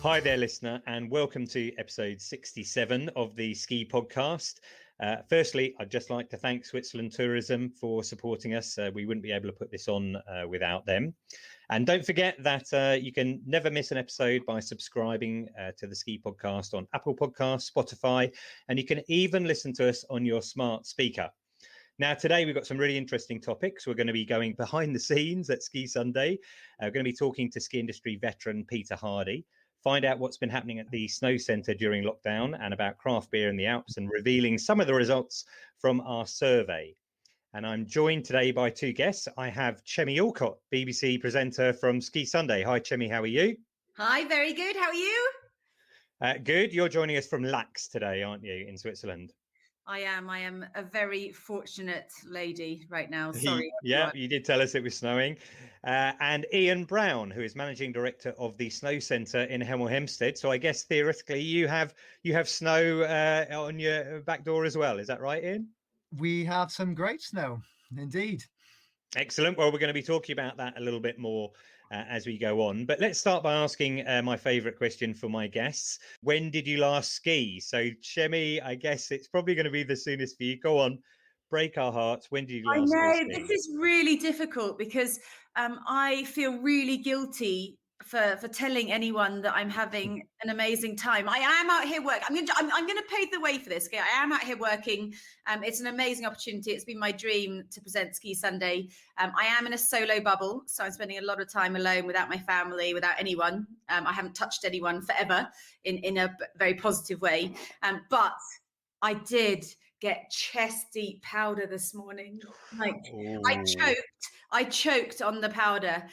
Hi there, listener, and welcome to episode 67 of the Ski Podcast. Firstly, I'd just like to thank Switzerland Tourism for supporting us. We wouldn't be able to put this on without them. And don't forget that you can never miss an episode by subscribing to the Ski Podcast on Apple Podcasts, Spotify, and you can even listen to us on your smart speaker. Now, today we've got some really interesting topics. We're going to be going behind the scenes at Ski Sunday. We're going to be talking to ski industry veteran Peter Hardy, find out what's been happening at the Snow Centre during lockdown and about craft beer in the Alps, and revealing some of the results from our survey. And I'm joined today by two guests. I have Chemmy Alcott, BBC presenter from Ski Sunday. Hi, Chemmy, how are you? Hi, very good. How are you? Good. You're joining us from Laax today, aren't you, in Switzerland? I am a very fortunate lady right now. Sorry. Yeah, you did tell us it was snowing. And Iain Brown, who is managing director of the Snow Centre in Hemel Hempstead. So I guess theoretically you have snow on your back door as well. Is that right, Iain? We have some great snow, indeed. Excellent. Well, we're going to be talking about that a little bit more as we go on. But let's start by asking my favourite question for my guests. When did you last ski? So, Chemmy, I guess it's probably going to be the soonest for you. Go on, break our hearts. When did you last go skiing? This is really difficult because I feel really guilty for telling anyone that I'm having an amazing time. I am out here working. I'm going to pave the way for this. Okay? I am out here working. It's an amazing opportunity. It's been my dream to present Ski Sunday. I am in a solo bubble, so I'm spending a lot of time alone without my family, without anyone. I haven't touched anyone forever in a very positive way. But I did get chest deep powder this morning. I choked on the powder.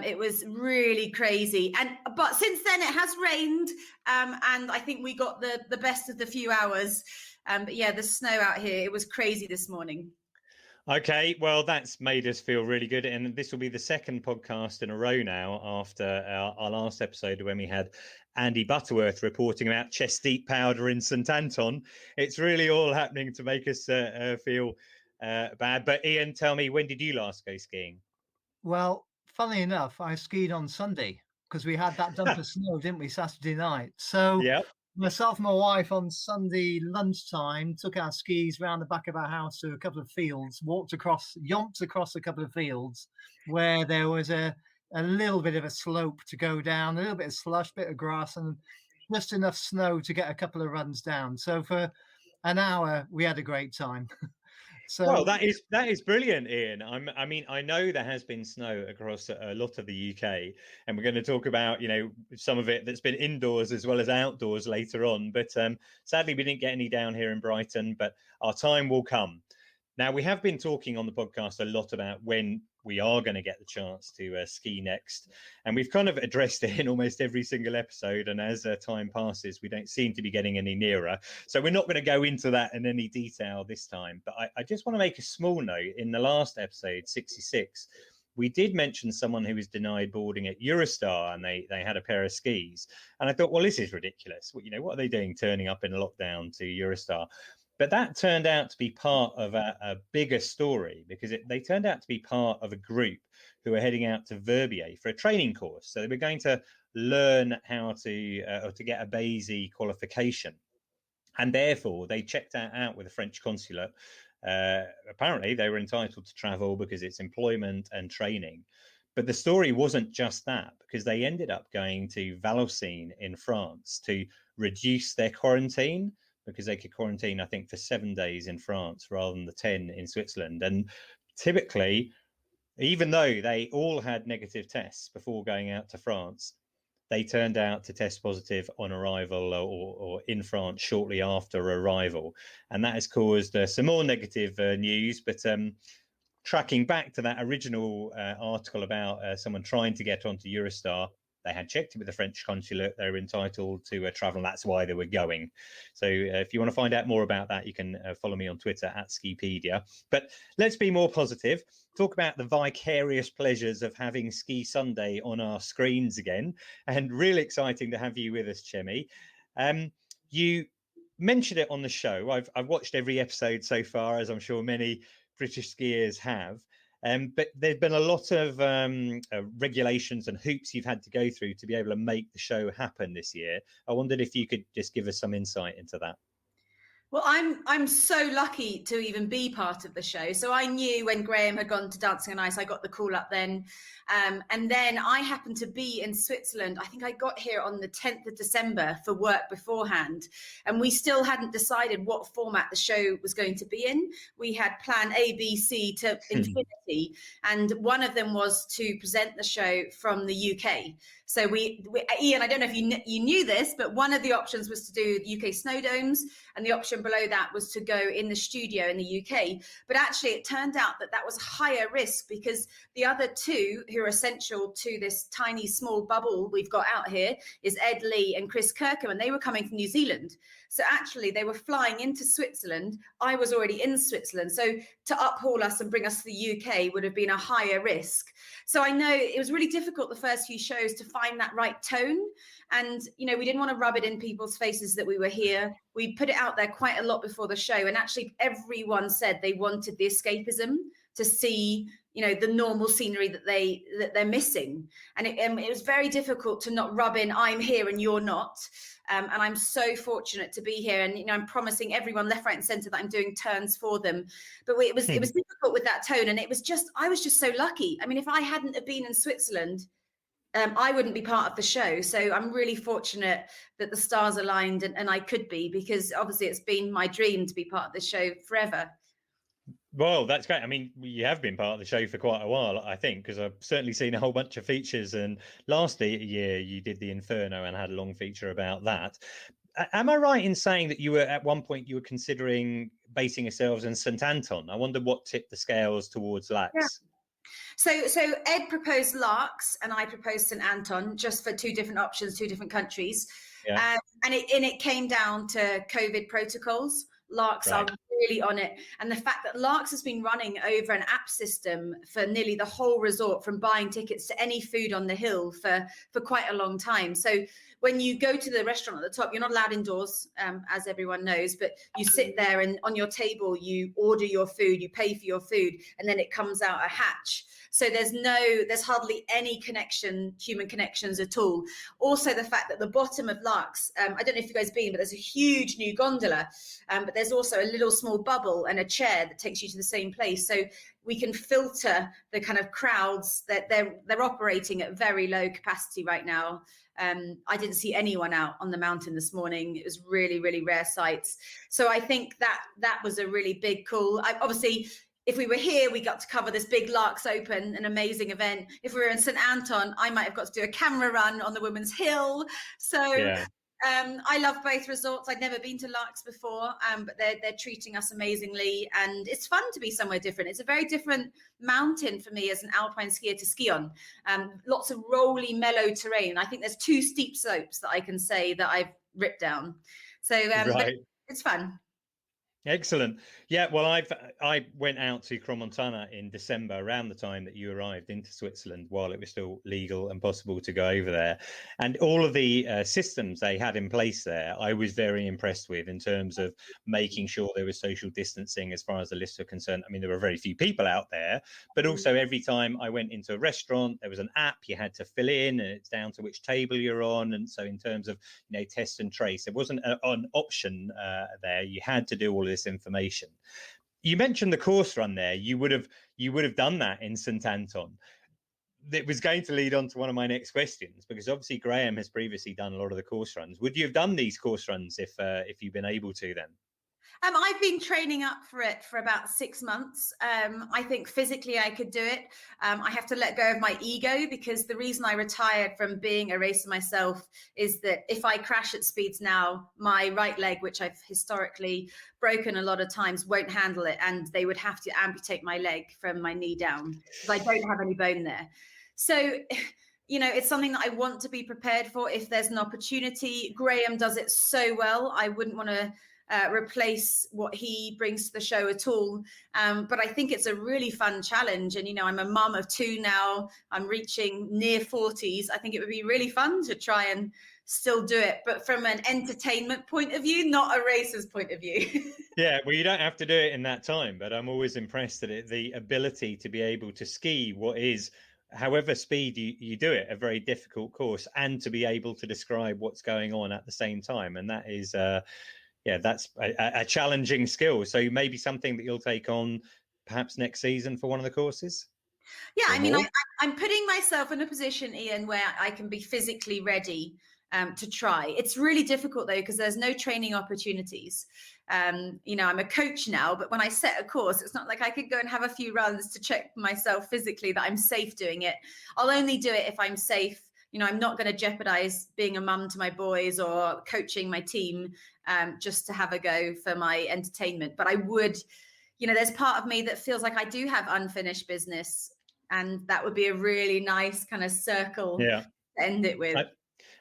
It was really crazy. But since then it has rained. And I think we got the best of the few hours. But yeah, the snow out here, it was crazy this morning. Okay, well, that's made us feel really good. And this will be the second podcast in a row now after our last episode when we had Andy Butterworth reporting about chest deep powder in St Anton. It's really all happening to make us feel bad. But Iain, tell me, when did you last go skiing? Well, funnily enough, I skied on Sunday because we had that dump of snow, didn't we, Saturday night? So myself and my wife on Sunday lunchtime took our skis round the back of our house to a couple of fields, yomped across a couple of fields where there was a little bit of a slope to go down, a little bit of slush, bit of grass, and just enough snow to get a couple of runs down. So for an hour, we had a great time. Well, that is brilliant, Iain. I know there has been snow across a lot of the UK, and we're going to talk about, some of it that's been indoors as well as outdoors later on. But sadly, we didn't get any down here in Brighton, but our time will come. Now, we have been talking on the podcast a lot about when we are going to get the chance to ski next. And we've kind of addressed it in almost every single episode. And as time passes, we don't seem to be getting any nearer. So we're not going to go into that in any detail this time. But I just want to make a small note. In the last episode, 66, we did mention someone who was denied boarding at Eurostar, and they had a pair of skis. And I thought, well, this is ridiculous. What are they doing turning up in a lockdown to Eurostar? But that turned out to be part of a bigger story, because they turned out to be part of a group who were heading out to Verbier for a training course. So they were going to learn how to get a BASI qualification. And therefore, they checked that out with the French consulate. Apparently, they were entitled to travel because it's employment and training. But the story wasn't just that, because they ended up going to Vallorcine in France to reduce their quarantine, because they could quarantine, I think, for 7 days in France rather than the 10 in Switzerland. And typically, even though they all had negative tests before going out to France, they turned out to test positive on arrival or in France shortly after arrival. And that has caused some more negative news. But tracking back to that original article about someone trying to get onto Eurostar, they had checked it with the French consulate. They were entitled to travel, and that's why they were going. So if you want to find out more about that, you can follow me on Twitter at Skipedia. But let's be more positive. Talk about the vicarious pleasures of having Ski Sunday on our screens again. And really exciting to have you with us, Chemmy. You mentioned it on the show. I've watched every episode so far, as I'm sure many British skiers have. But there's been a lot of regulations and hoops you've had to go through to be able to make the show happen this year. I wondered if you could just give us some insight into that. Well, I'm so lucky to even be part of the show. So I knew when Graham had gone to Dancing on Ice, I got the call up then. And then I happened to be in Switzerland. I think I got here on the 10th of December for work beforehand. And we still hadn't decided what format the show was going to be in. We had plan A, B, C to infinity. And one of them was to present the show from the UK. So we Iain, I don't know if you knew this, but one of the options was to do UK snow domes, and the option below that was to go in the studio in the UK. But actually, it turned out that was higher risk, because the other two who are essential to this tiny small bubble we've got out here is Ed Lee and Chris Kirkham, and they were coming from New Zealand. So actually, they were flying into Switzerland. I was already in Switzerland. So to uphaul us and bring us to the UK would have been a higher risk. So I know it was really difficult the first few shows to find that right tone. And, we didn't want to rub it in people's faces that we were here. We put it out there quite a lot before the show. And actually, everyone said they wanted the escapism to see, the normal scenery that they're missing. And it was very difficult to not rub in, I'm here and you're not. And I'm so fortunate to be here. And, I'm promising everyone left, right and centre that I'm doing turns for them. But it was difficult with that tone. And I was just so lucky. I mean, if I hadn't have been in Switzerland, I wouldn't be part of the show. So I'm really fortunate that the stars aligned and I could be, because obviously it's been my dream to be part of the show forever. Well, that's great. I mean, you have been part of the show for quite a while, I think, because I've certainly seen a whole bunch of features. And last year you did the Inferno and had a long feature about that. Am I right in saying that at one point you were considering basing yourselves in St. Anton? I wonder what tipped the scales towards Laax. Yeah. So Ed proposed Laax and I proposed St. Anton, just for two different options, two different countries. Yeah. And it came down to COVID protocols. Laax are really on it. And the fact that Laax has been running over an app system for nearly the whole resort, from buying tickets to any food on the hill for quite a long time. So when you go to the restaurant at the top, you're not allowed indoors, as everyone knows, but you sit there and on your table, you order your food, you pay for your food, and then it comes out a hatch. So there's hardly any human connections at all. Also, the fact that the bottom of Laax, I don't know if you guys have been, but there's a huge new gondola, but there's also a little small bubble and a chair that takes you to the same place. So we can filter the kind of crowds that they're operating at very low capacity right now. I didn't see anyone out on the mountain this morning. It was really, really rare sights. So I think that was a really big call. Obviously, if we were here, we got to cover this big Laax Open, an amazing event. If we were in St. Anton, I might have got to do a camera run on the Women's Hill. So yeah. I love both resorts. I'd never been to Laax before, but they're treating us amazingly. And it's fun to be somewhere different. It's a very different mountain for me as an alpine skier to ski on. Lots of rolly, mellow terrain. I think there's 2 steep slopes that I can say that I've ripped down. So it's fun. Excellent. Yeah, well, I went out to Crans-Montana in December, around the time that you arrived into Switzerland, while it was still legal and possible to go over there. And all of the systems they had in place there, I was very impressed with, in terms of making sure there was social distancing as far as the lifts are concerned. I mean, there were very few people out there, but also every time I went into a restaurant, there was an app you had to fill in, and it's down to which table you're on. And so in terms of, test and trace, there wasn't an option there. You had to do all of this information. You mentioned the course run there. You would have done that in St. Anton. That was going to lead on to one of my next questions, because obviously Graham has previously done a lot of the course runs. Would you have done these course runs if you've been able to then? I've been training up for it for about 6 months. I think physically I could do it. I have to let go of my ego, because the reason I retired from being a racer myself is that if I crash at speeds now, my right leg, which I've historically broken a lot of times, won't handle it, and they would have to amputate my leg from my knee down, because I don't have any bone there. So it's something that I want to be prepared for if there's an opportunity. Graham does it so well. I wouldn't want to replace what he brings to the show at all. But I think it's a really fun challenge. And, you know, I'm a mum of 2 now. I'm reaching near 40s. I think it would be really fun to try and still do it, but from an entertainment point of view, not a racer's point of view. Yeah, well, you don't have to do it in that time, but I'm always impressed at the ability to be able to ski what is, however speed you do it, a very difficult course, and to be able to describe what's going on at the same time. And that is, that's a challenging skill. So maybe something that you'll take on perhaps next season for one of the courses? Yeah, I mean, I'm putting myself in a position, Iain, where I can be physically ready to try. It's really difficult though, because there's no training opportunities. You know, I'm a coach now, but when I set a course, it's not like I could go and have a few runs to check myself physically that I'm safe doing it. I'll only do it if I'm safe. You know, I'm not going to jeopardize being a mum to my boys or coaching my team just to have a go for my entertainment. But I would, you know, there's part of me that feels like I do have unfinished business, and that would be a really nice kind of circle to end it with.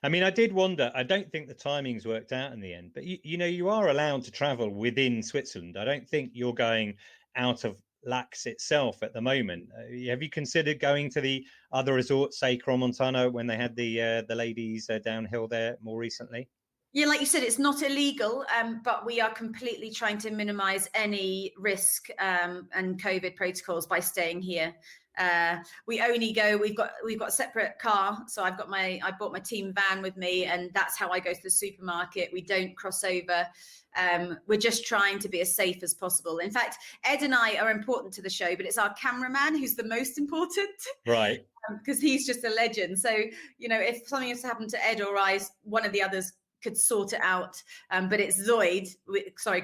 I mean, I did wonder, I don't think the timings worked out in the end, but you know, you are allowed to travel within Switzerland. I don't think you're going out of Laax itself at the moment. Have you considered going to the other resorts, say Crans-Montana, when they had the ladies downhill there more recently? Yeah, like you said, it's not illegal, but we are completely trying to minimize any risk and COVID protocols by staying here. We only go, we've got a separate car. So I bought my team van with me, and that's how I go to the supermarket. We don't cross over. We're just trying to be as safe as possible. In fact, Ed and I are important to the show, but it's our cameraman who's the most important. Right. Because he's just a legend. So, you know, if something has happened to Ed or I, one of the others could sort it out. But it's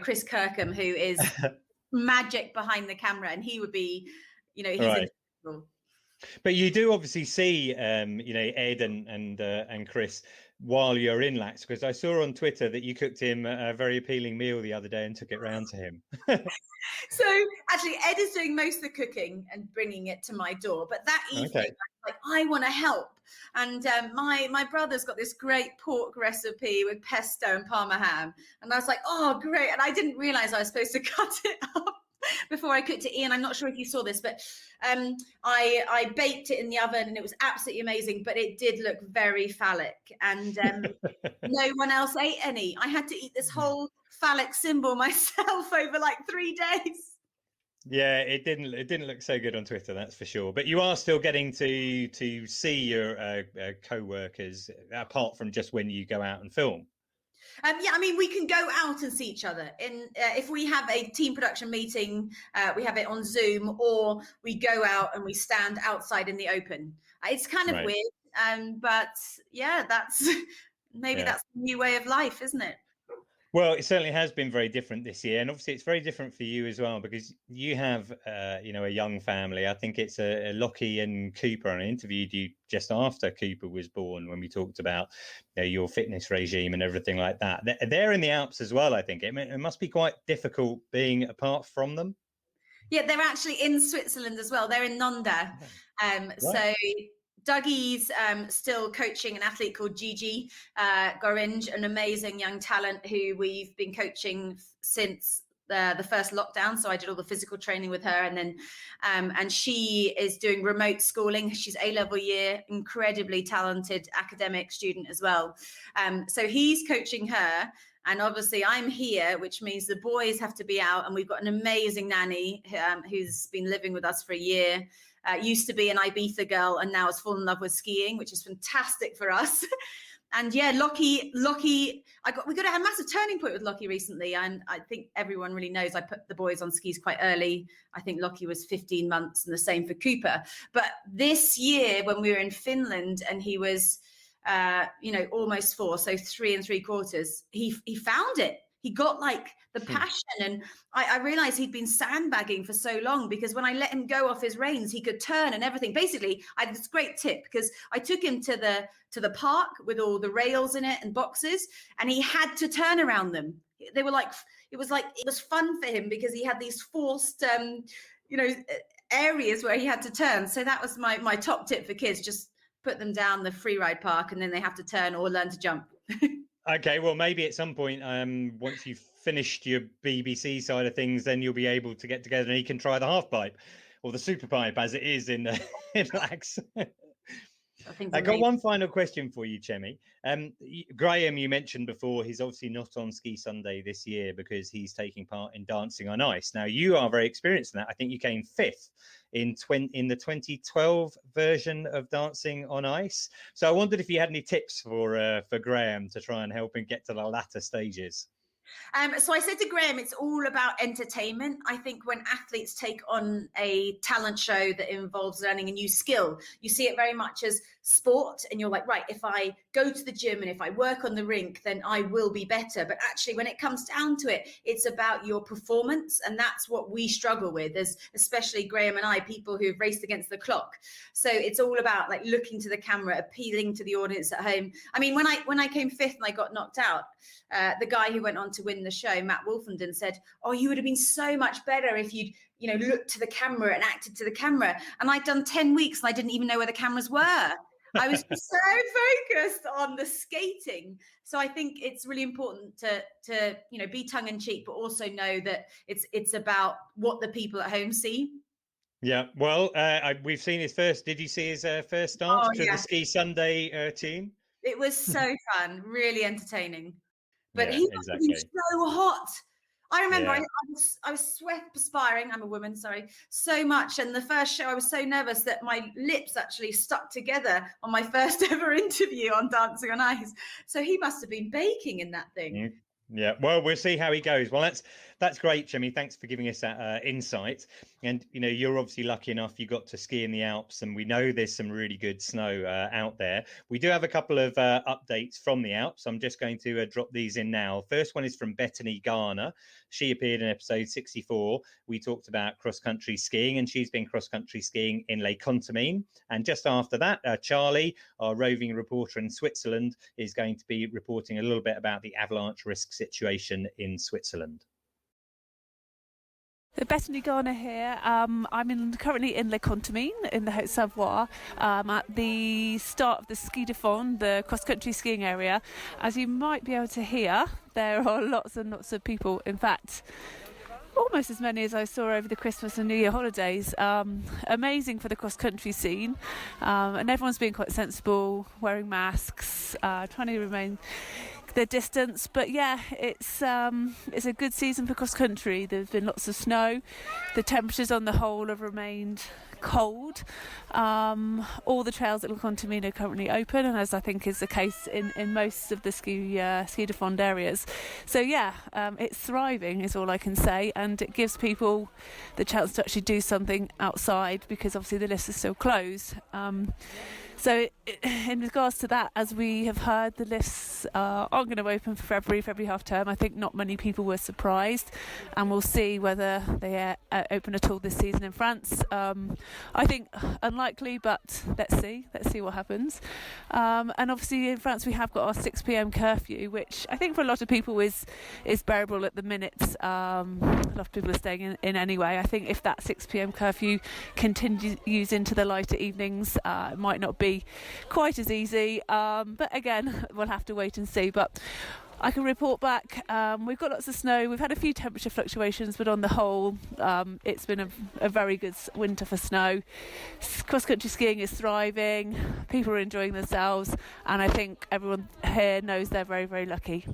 Chris Kirkham, who is magic behind the camera, and he would be, you know, he's right. But you do obviously see, you know, Ed and Chris while you're in Laax, because I saw on Twitter that you cooked him a very appealing meal the other day and took it round to him. So actually, Ed is doing most of the cooking and bringing it to my door. But that evening, I want to help. And my brother's got this great pork recipe with pesto and Parma ham. And I was like, oh, great. And I didn't realize I was supposed to cut it up before I cooked it. Iain, I'm not sure if you saw this, but I baked it in the oven, and it was absolutely amazing, but it did look very phallic, and no one else ate any. I had to eat this whole phallic symbol myself over like 3 days. Yeah, it didn't look so good on Twitter, that's for sure. But you are still getting to see your co-workers, apart from just when you go out and film. Yeah, I mean, we can go out and see each other. If we have a team production meeting, we have it on Zoom, or we go out and we stand outside in the open. It's kind of weird, but yeah, that's that's the new way of life, isn't it? Well, it certainly has been very different this year, and obviously it's very different for you as well, because you have, you know, a young family. I think it's Lockie and Cooper, and I interviewed you just after Cooper was born when we talked about, you know, your fitness regime and everything like that. They're in the Alps as well, I think. It must be quite difficult being apart from them. Yeah, they're actually in Switzerland as well. They're in Nonda. So Dougie's still coaching an athlete called Gigi Gorringe, an amazing young talent who we've been coaching since the first lockdown. So I did all the physical training with her, and then and she is doing remote schooling. She's A-level year, incredibly talented academic student as well. So he's coaching her. And obviously I'm here, which means the boys have to be out. And we've got an amazing nanny who's been living with us for a year. Used to be an Ibiza girl and now has fallen in love with skiing, which is fantastic for us. And yeah, Lockie, we got to have a massive turning point with Lockie recently. And I think everyone really knows I put the boys on skis quite early. I think Lockie was 15 months, and the same for Cooper. But this year when we were in Finland and he was, you know, almost 4, so 3 3/4, he found it. He got like the passion, and I realized he'd been sandbagging for so long, because when I let him go off his reins, he could turn and everything. Basically, I had this great tip, because I took him to the park with all the rails in it and boxes, and he had to turn around them. They were like, it was fun for him because he had these forced, you know, areas where he had to turn. So that was my top tip for kids: just put them down the free ride park, and then they have to turn or learn to jump. Okay, well, maybe at some point, once you've finished your BBC side of things, then you'll be able to get together and he can try the half pipe or the super pipe as it is in Laax. I got one final question for you, Chemmy. Graham, you mentioned before, he's obviously not on Ski Sunday this year because he's taking part in Dancing on Ice. Now, you are very experienced in that. I think you came fifth in the 2012 version of Dancing on Ice. So I wondered if you had any tips for Graham to try and help him get to the latter stages. So I said to Graham, it's all about entertainment. I think when athletes take on a talent show that involves learning a new skill, you see it very much as sport. And you're like, right, if I go to the gym and if I work on the rink, then I will be better. But actually, when it comes down to it, it's about your performance. And that's what we struggle with, as especially Graham and I, people who've raced against the clock. So it's all about like looking to the camera, appealing to the audience at home. I mean, when I came fifth and I got knocked out, the guy who went on to win the show, Matt Wolfenden, said, "Oh, you would have been so much better if you'd, looked to the camera and acted to the camera." And I'd done 10 weeks and I didn't even know where the cameras were. I was so focused on the skating. So I think it's really important to be tongue in cheek, but also know that it's about what the people at home see. Yeah, well, we've seen his first. Did you see his first start to the Ski Sunday team? It was so fun, really entertaining. But yeah, he was exactly. so hot. I remember I was sweat perspiring. I'm a woman, sorry, so much. And the first show, I was so nervous that my lips actually stuck together on my first ever interview on Dancing on Ice. So he must have been baking in that thing. Yeah, well, we'll see how he goes. Well, that's great, Chemmy. Thanks for giving us that insight. And you're obviously lucky enough you got to ski in the Alps, and we know there's some really good snow out there. We do have a couple of updates from the Alps. I'm just going to drop these in now. First one is from Bethany Garner. She appeared in episode 64. We talked about cross-country skiing, and she's been cross-country skiing in Les Contamines. And just after that, Charlie, our roving reporter in Switzerland, is going to be reporting a little bit about the avalanche risk situation in Switzerland. So Bethany Garner here. I'm currently in Les Contamines in the Haute-Savoie at the start of the Ski de Fond, the cross-country skiing area. As you might be able to hear, there are lots and lots of people. In fact, almost as many as I saw over the Christmas and New Year holidays. Amazing for the cross-country scene. And everyone's being quite sensible, wearing masks, trying to remain their distance. But yeah, it's a good season for cross country. There's been lots of snow. The temperatures on the whole have remained cold. All the trails at Les Contamines are currently open, and as I think is the case in most of the ski de fond areas. So yeah, it's thriving is all I can say, and it gives people the chance to actually do something outside because obviously the lifts are still closed. So in regards to that, as we have heard, the lifts aren't going to open for February half term. I think not many people were surprised, and we'll see whether they open at all this season in France. I think unlikely, but let's see what happens. And obviously in France we have got our 6 p.m. curfew, which I think for a lot of people is bearable at the minute. A lot of people are staying in anyway. I think if that 6 p.m. curfew continues into the lighter evenings, it might not be quite as easy, but again we'll have to wait and see. But I can report back, we've got lots of snow, we've had a few temperature fluctuations, but on the whole it's been a very good winter for snow. Cross-country skiing is thriving, people are enjoying themselves, and I think everyone here knows they're very, very lucky.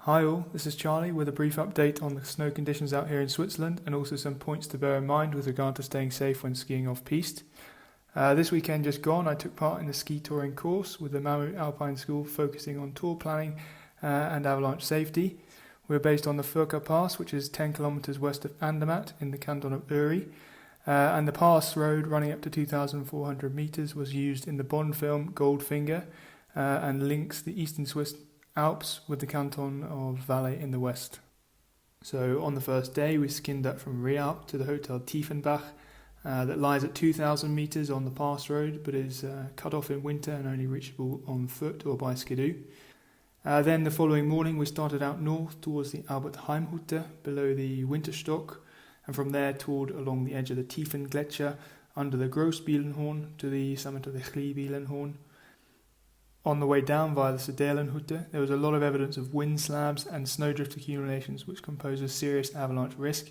Hi all, this is Charlie with a brief update on the snow conditions out here in Switzerland, and also some points to bear in mind with regard to staying safe when skiing off-piste. This weekend just gone, I took part in the ski touring course with the Mammoth Alpine School, focusing on tour planning and avalanche safety. We're based on the Furka Pass, which is 10 kilometers west of Andermatt in the canton of Uri. And the pass road running up to 2,400 meters was used in the Bond film Goldfinger and links the eastern Swiss Alps with the canton of Valais in the west. So on the first day we skinned up from Rialp to the Hotel Tiefenbach that lies at 2,000 metres on the pass road, but is cut off in winter and only reachable on foot or by skidoo. Then the following morning we started out north towards the Albert Heimhütte below the Winterstock, and from there toured along the edge of the Tiefengletscher under the Großbielenhorn to the summit of the Kleebielenhorn. On the way down via the Sedelenhütte, there was a lot of evidence of wind slabs and snowdrift accumulations which compose a serious avalanche risk.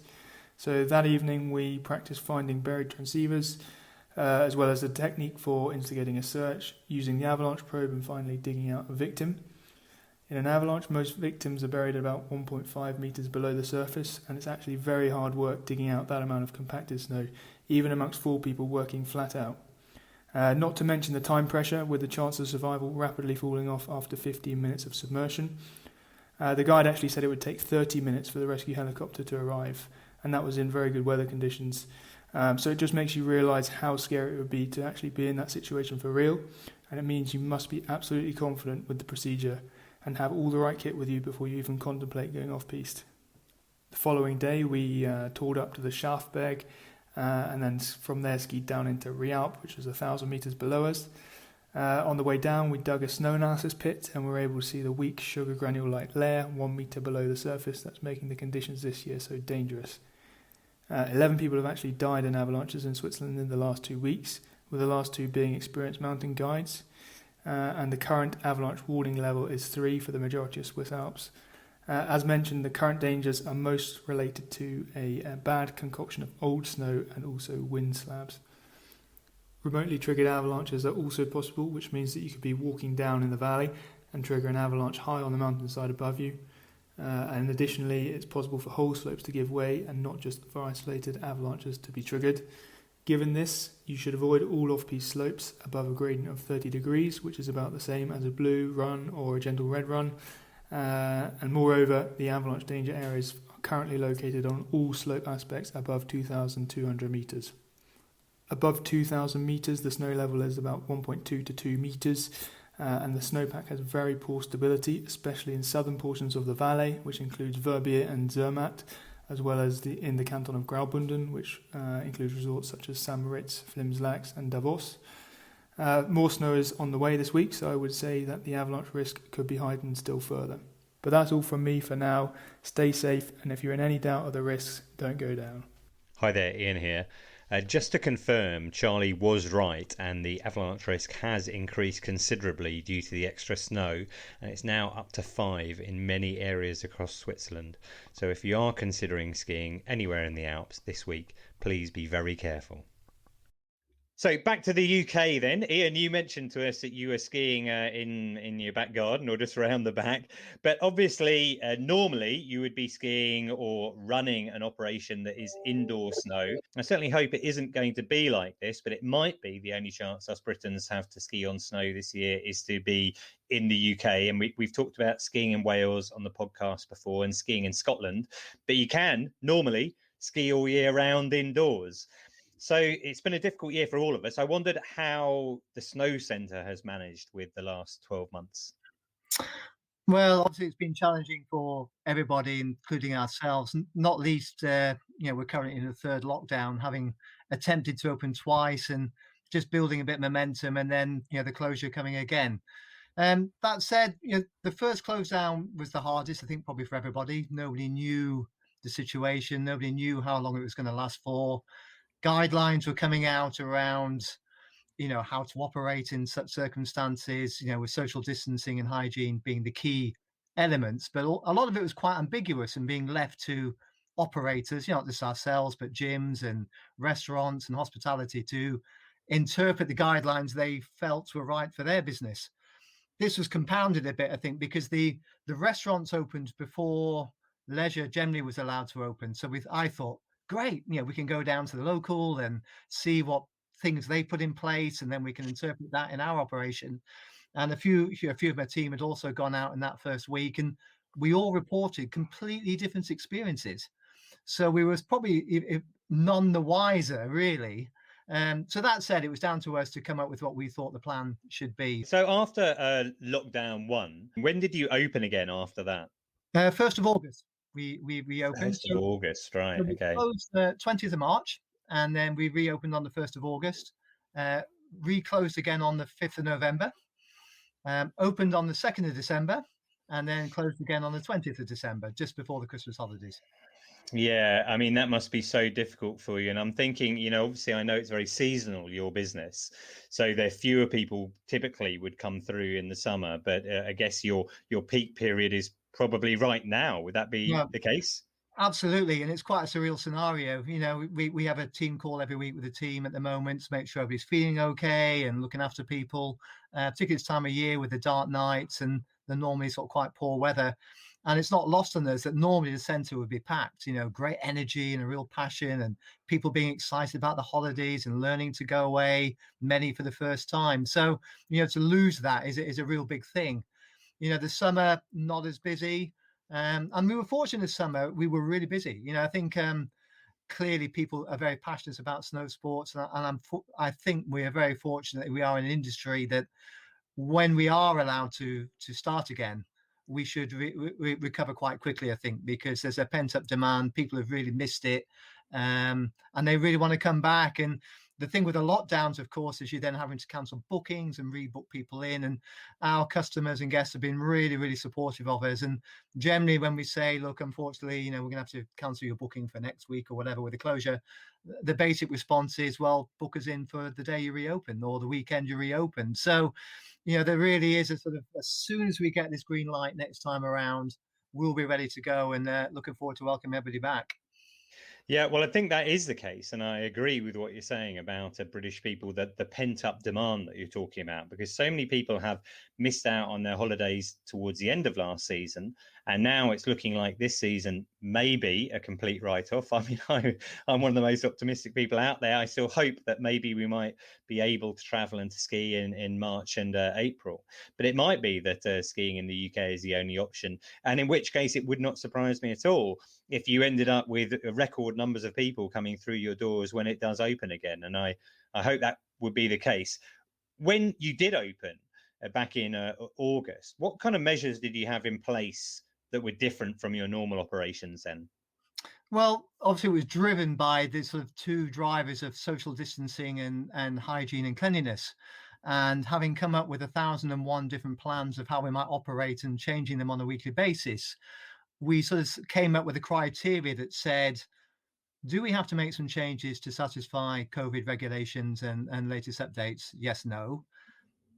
So that evening we practiced finding buried transceivers, as well as the technique for instigating a search, using the avalanche probe and finally digging out a victim. In an avalanche, most victims are buried about 1.5 metres below the surface, and it's actually very hard work digging out that amount of compacted snow, even amongst 4 people working flat out. Not to mention the time pressure, with the chance of survival rapidly falling off after 15 minutes of submersion. The guide actually said it would take 30 minutes for the rescue helicopter to arrive, and that was in very good weather conditions. So it just makes you realise how scary it would be to actually be in that situation for real, and it means you must be absolutely confident with the procedure and have all the right kit with you before you even contemplate going off-piste. The following day we toured up to the Schafberg, and then from there skied down into Rialp, which was 1,000 metres below us. On the way down we dug a snow analysis pit and were able to see the weak sugar granule-like layer 1 metre below the surface that's making the conditions this year so dangerous. 11 people have actually died in avalanches in Switzerland in the last 2 weeks, with the last 2 being experienced mountain guides, and the current avalanche warning level is 3 for the majority of Swiss Alps. As mentioned, the current dangers are most related to a bad concoction of old snow and also wind slabs. Remotely triggered avalanches are also possible, which means that you could be walking down in the valley and trigger an avalanche high on the mountainside above you. And additionally, it's possible for whole slopes to give way and not just for isolated avalanches to be triggered. Given this, you should avoid all off-piste slopes above a gradient of 30 degrees, which is about the same as a blue run or a gentle red run. And moreover, the avalanche danger areas are currently located on all slope aspects above 2,200 metres. Above 2,000 metres, the snow level is about 1.2 to 2 metres, and the snowpack has very poor stability, especially in southern portions of the Valais, which includes Verbier and Zermatt, as well as in the canton of Graubünden, which includes resorts such as St. Moritz, Flims, Laax and Davos. More snow is on the way this week, so I would say that the avalanche risk could be heightened still further. But that's all from me for now. Stay safe, and if you're in any doubt of the risks, don't go down. Hi there, Iain here. Just to confirm, Charlie was right, and the avalanche risk has increased considerably due to the extra snow, and it's now up to 5 in many areas across Switzerland. So if you are considering skiing anywhere in the Alps this week, please be very careful. So back to the UK then. Iain, you mentioned to us that you were skiing in your back garden or just around the back. But obviously, normally you would be skiing or running an operation that is indoor snow. I certainly hope it isn't going to be like this, but it might be the only chance us Britons have to ski on snow this year is to be in the UK. And we've talked about skiing in Wales on the podcast before and skiing in Scotland. But you can normally ski all year round indoors. So it's been a difficult year for all of us. I wondered how the Snow Centre has managed with the last 12 months. Well, obviously it's been challenging for everybody, including ourselves, not least, we're currently in the 3rd lockdown, having attempted to open twice and just building a bit of momentum, and then, the closure coming again. That said, the first close down was the hardest, I think, probably for everybody. Nobody knew the situation. Nobody knew how long it was going to last for. Guidelines were coming out around, how to operate in such circumstances, with social distancing and hygiene being the key elements. But a lot of it was quite ambiguous and being left to operators, not just ourselves, but gyms and restaurants and hospitality to interpret the guidelines they felt were right for their business. This was compounded a bit, I think, because the restaurants opened before leisure generally was allowed to open. So I thought, great, we can go down to the local and see what things they put in place, and then we can interpret that in our operation. And a few of my team had also gone out in that first week, and we all reported completely different experiences. So we was probably none the wiser, really. So that said, it was down to us to come up with what we thought the plan should be. So after lockdown 1, when did you open again after that? 1st of August. We reopened. 1st of August, right? So we okay. closed the 20th of March, and then we reopened on the 1st of August. Reclosed again on the 5th of November. Opened on the 2nd of December, and then closed again on the 20th of December, just before the Christmas holidays. Yeah, I mean, that must be so difficult for you. And I'm thinking, obviously, I know it's very seasonal, your business. So there fewer people typically would come through in the summer. But I guess your peak period is probably right now. Would that be the case? Absolutely. And it's quite a surreal scenario. We have a team call every week with the team at the moment to make sure everybody's feeling okay and looking after people, particularly this time of year with the dark nights and the normally sort of quite poor weather. And it's not lost on us that normally the centre would be packed, great energy and a real passion and people being excited about the holidays and learning to go away, many for the first time. So, to lose that is a real big thing. The summer, not as busy. And we were fortunate this summer, we were really busy. I think clearly people are very passionate about snow sports. And I think we are very fortunate that we are in an industry that when we are allowed to start again, we should recover quite quickly, I think, because there's a pent-up demand. People have really missed it, and they really want to come back. And the thing with the lockdowns, of course, is you're then having to cancel bookings and rebook people in. And our customers and guests have been really, really supportive of us. And generally, when we say, look, unfortunately, we're going to have to cancel your booking for next week or whatever with the closure, the basic response is, well, book us in for the day you reopen or the weekend you reopen. So, there really is a sort of, as soon as we get this green light next time around, we'll be ready to go, and looking forward to welcoming everybody back. Yeah, well, I think that is the case. And I agree with what you're saying about British people, that the pent up demand that you're talking about, because so many people have missed out on their holidays towards the end of last season. And now it's looking like this season may be a complete write off. I mean, I'm one of the most optimistic people out there. I still hope that maybe we might be able to travel and to ski in March and April. But it might be that skiing in the UK is the only option. And in which case, it would not surprise me at all if you ended up with record numbers of people coming through your doors when it does open again. And I hope that would be the case. When you did open back in August, what kind of measures did you have in place that were different from your normal operations then? Well, obviously, it was driven by the sort of two drivers of social distancing and hygiene and cleanliness. And having come up with 1,001 different plans of how we might operate and changing them on a weekly basis, we sort of came up with a criteria that said, do we have to make some changes to satisfy COVID regulations and latest updates? Yes, no.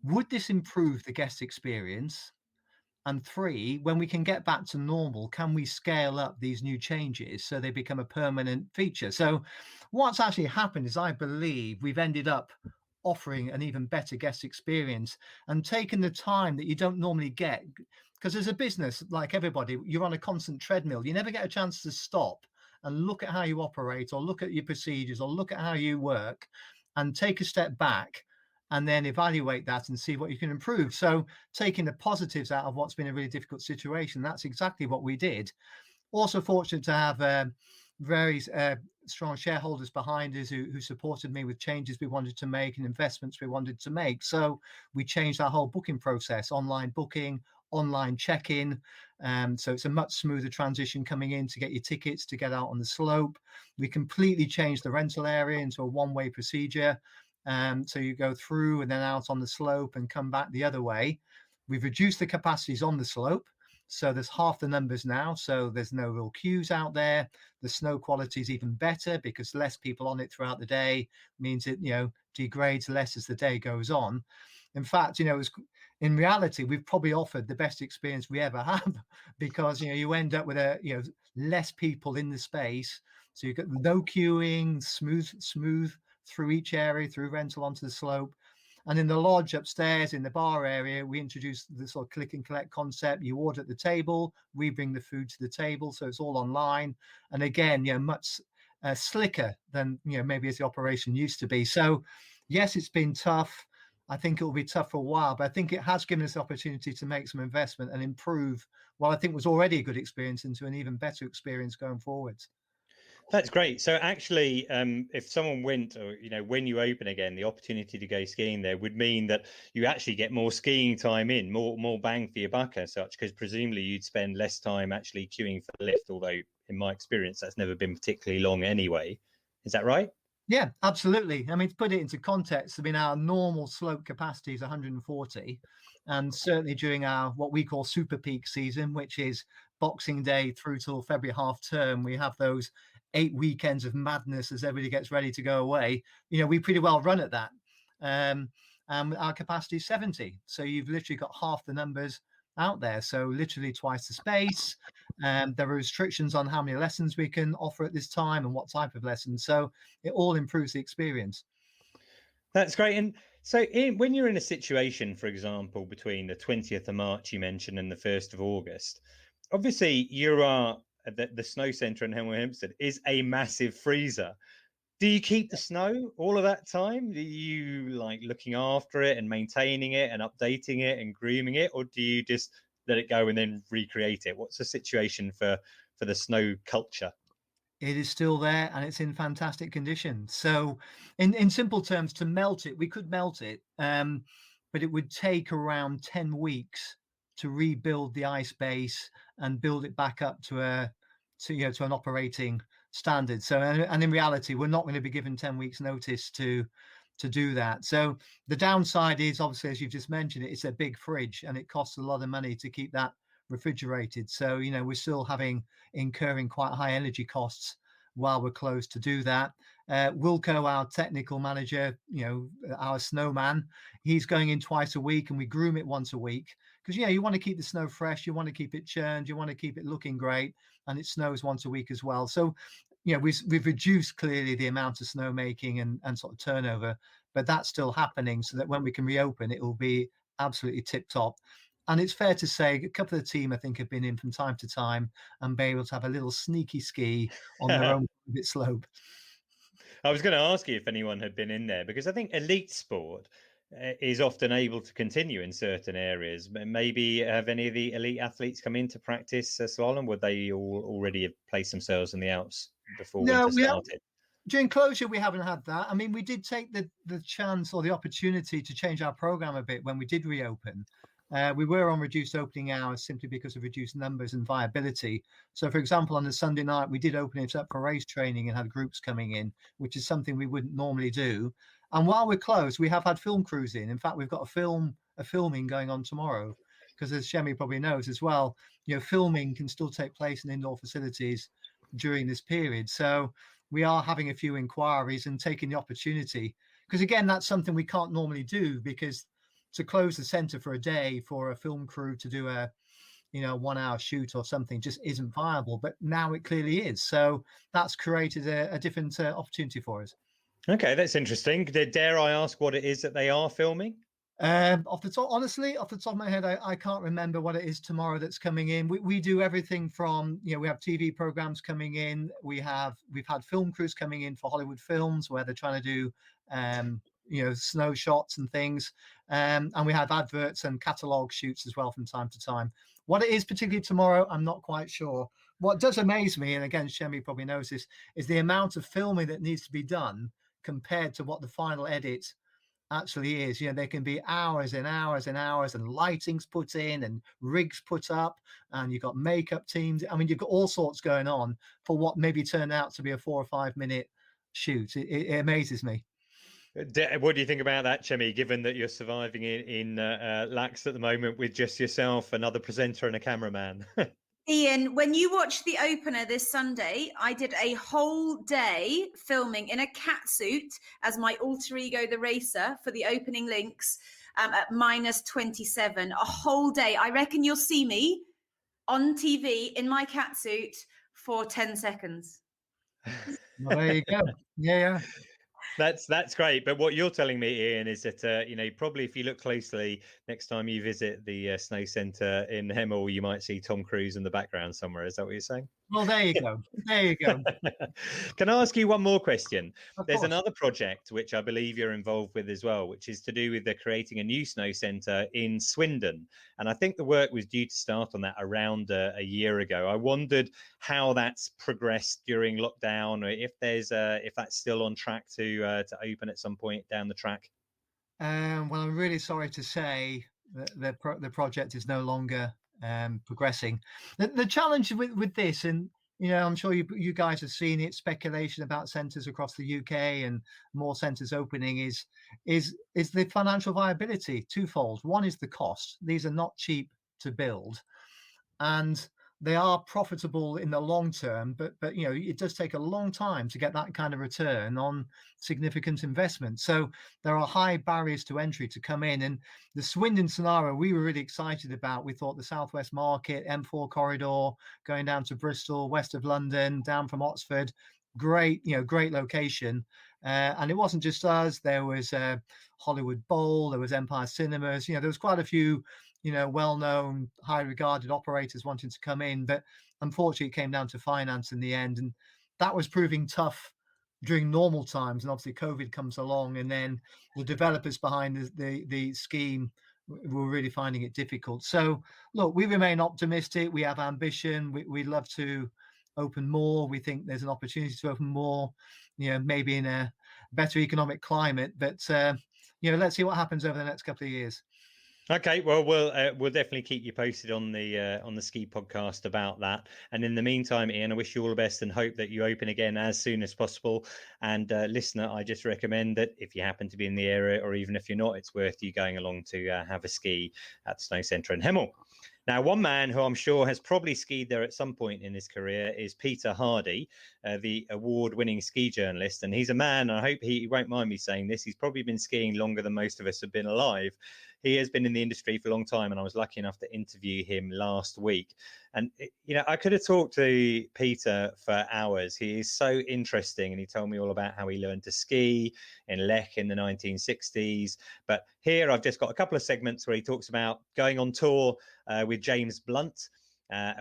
Would this improve the guest experience? And 3, when we can get back to normal, can we scale up these new changes so they become a permanent feature? So what's actually happened is, I believe we've ended up offering an even better guest experience and taking the time that you don't normally get. Because as a business, like everybody, you're on a constant treadmill. You never get a chance to stop and look at how you operate or look at your procedures or look at how you work and take a step back and then evaluate that and see what you can improve. So taking the positives out of what's been a really difficult situation, that's exactly what we did. Also fortunate to have very strong shareholders behind us who supported me with changes we wanted to make and investments we wanted to make. So we changed our whole booking process, online booking, online check-in. So it's a much smoother transition coming in to get your tickets, to get out on the slope. We completely changed the rental area into a one-way procedure. So you go through and then out on the slope and come back the other way. We've reduced the capacities on the slope, so there's half the numbers now. So there's no real queues out there. The snow quality is even better because less people on it throughout the day means it, degrades less as the day goes on. In fact, in reality, we've probably offered the best experience we ever have because, you end up with less people in the space. So you've got no queuing, smooth through each area, through rental onto the slope. And in the lodge upstairs in the bar area, we introduced the sort of click and collect concept. You order at the table, we bring the food to the table. So it's all online. And again, much slicker than, maybe as the operation used to be. So yes, it's been tough. I think it will be tough for a while, but I think it has given us the opportunity to make some investment and improve what I think was already a good experience into an even better experience going forward. That's great. So actually, if someone went, or when you open again, the opportunity to go skiing there would mean that you actually get more skiing time in, more bang for your buck as such, because presumably you'd spend less time actually queuing for the lift, although in my experience, that's never been particularly long anyway. Is that right? Yeah, absolutely. I mean, to put it into context, our normal slope capacity is 140. And certainly during our what we call super peak season, which is Boxing Day through till February half term, we have those 8 weekends of madness as everybody gets ready to go away. We pretty well run at that. And our capacity is 70. So you've literally got half the numbers out there. So literally twice the space. There are restrictions on how many lessons we can offer at this time and what type of lessons. So it all improves the experience. That's great. And so when you're in a situation, for example, between the 20th of March you mentioned and the 1st of August, obviously you are the snow centre in Hemel Hempstead is a massive freezer. Do you keep the snow all of that time? Do you like looking after it and maintaining it and updating it and grooming it, or do you just let it go and then recreate it? What's the situation for the snow culture? It is still there and it's in fantastic condition. So in simple terms, to melt it, we could melt it, but it would take around 10 weeks to rebuild the ice base and build it back up to an operating standard. So, and in reality, we're not going to be given 10 weeks notice to do that. So the downside is obviously, as you've just mentioned, it's a big fridge and it costs a lot of money to keep that refrigerated. So, we're still incurring quite high energy costs while we're closed to do that. Wilco, our technical manager, our snowman, he's going in twice a week and we groom it once a week because, you want to keep the snow fresh. You want to keep it churned. You want to keep it looking great. And it snows once a week as well. So, we've reduced clearly the amount of snow making and sort of turnover, but that's still happening so that when we can reopen, it will be absolutely tip top. And it's fair to say a couple of the team, I think, have been in from time to time and be able to have a little sneaky ski on their own private slope. I was going to ask you if anyone had been in there, because I think elite sport is often able to continue in certain areas. Maybe have any of the elite athletes come in to practice slalom? Would they all already have placed themselves in the Alps before winter started? During closure, we haven't had that. I mean, we did take the chance or the opportunity to change our program a bit when we did reopen. We were on reduced opening hours simply because of reduced numbers and viability. So, for example, on the Sunday night, we did open it up for race training and had groups coming in, which is something we wouldn't normally do. And while we're closed, we have had film crews in. In fact, we've got a filming going on tomorrow, because as Chemmy probably knows as well, filming can still take place in indoor facilities during this period. So we are having a few inquiries and taking the opportunity, because again, that's something we can't normally do, because to close the centre for a day for a film crew to do a 1 hour shoot or something just isn't viable. But now it clearly is. So that's created a different opportunity for us. Okay, that's interesting. Dare I ask what it is that they are filming? Off the top of my head, I can't remember what it is tomorrow that's coming in. We do everything from, we have TV programs coming in. We've had film crews coming in for Hollywood films where they're trying to do, snow shots and things. And we have adverts and catalogue shoots as well from time to time. What it is particularly tomorrow, I'm not quite sure. What does amaze me, and again, Chemmy probably knows this, is the amount of filming that needs to be done compared to what the final edit actually is. There can be hours and hours and hours, and lighting's put in and rigs put up, and you've got makeup teams. I mean, you've got all sorts going on for what maybe turned out to be a 4 or 5 minute shoot. It amazes me. What do you think about that, Chemmy, given that you're surviving in Laax at the moment with just yourself, another presenter and a cameraman? Iain, when you watched the opener this Sunday, I did a whole day filming in a cat suit as my alter ego, the racer, for the opening links at -27. A whole day. I reckon you'll see me on TV in my cat suit for 10 seconds. Well, there you go. Yeah. That's great. But what you're telling me, Iain, is that probably if you look closely next time you visit the snow centre in Hemel, you might see Tom Cruise in the background somewhere. Is that what you're saying? Well, there you go. There you go. Can I ask you one more question? There's course. Another project which I believe you're involved with as well, which is to do with creating a new snow centre in Swindon. And I think the work was due to start on that around a year ago. I wondered how that's progressed during lockdown, or if that's still on track to open at some point down the track. Well, I'm really sorry to say that the project is no longer progressing. The challenge with this, and I'm sure you guys have seen it, speculation about centres across the UK and more centres opening, is the financial viability twofold. One is the cost. These are not cheap to build, and they are profitable in the long term, but it does take a long time to get that kind of return on significant investment. So there are high barriers to entry to come in. And the Swindon scenario we were really excited about. We thought the Southwest Market, M4 corridor, going down to Bristol, west of London, down from Oxford, great location. And it wasn't just us. There was Hollywood Bowl, there was Empire Cinemas. There was quite a few well-known, high-regarded operators wanting to come in, but unfortunately it came down to finance in the end, and that was proving tough during normal times. And obviously COVID comes along, and then the developers behind the scheme were really finding it difficult. So look, we remain optimistic. We have ambition. We'd love to open more. We think there's an opportunity to open more, maybe in a better economic climate, but let's see what happens over the next couple of years. Okay, well, we'll definitely keep you posted on the ski podcast about that. And in the meantime, Iain, I wish you all the best and hope that you open again as soon as possible. And listener, I just recommend that if you happen to be in the area, or even if you're not, it's worth you going along to have a ski at the Snow Centre in Hemel. Now, one man who I'm sure has probably skied there at some point in his career is Peter Hardy, the award-winning ski journalist. And he's a man, and I hope he won't mind me saying this, he's probably been skiing longer than most of us have been alive. He has been in the industry for a long time, and I was lucky enough to interview him last week. And, I could have talked to Peter for hours. He is so interesting, and he told me all about how he learned to ski in Laax in the 1960s. But here I've just got a couple of segments where he talks about going on tour with James Blunt,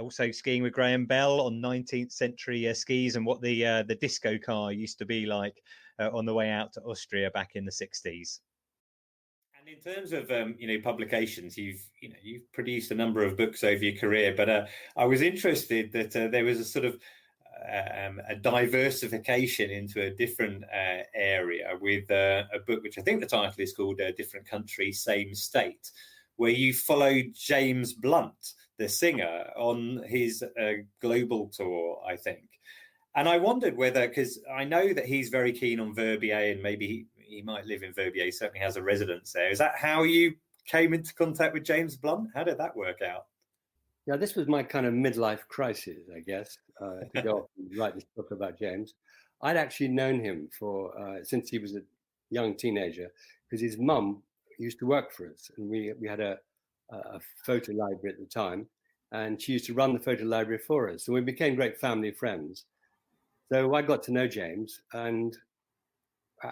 also skiing with Graham Bell on 19th century skis, and what the disco car used to be like on the way out to Austria back in the 60s. And in terms of publications, you've produced a number of books over your career, but I was interested that there was a sort of a diversification into a different area with a book which I think the title is called Different Country, Same State, where you followed James Blunt, the singer, on his global tour, I think. And I wondered whether, because I know that he's very keen on Verbier, and maybe he might live in Verbier, he certainly has a residence there. Is that how you came into contact with James Blunt? How did that work out? Yeah, this was my kind of midlife crisis, I guess, to go off and write this book about James. I'd actually known him since he was a young teenager, because his mum used to work for us, and we had a photo library at the time, and she used to run the photo library for us, and we became great family friends. So I got to know James, and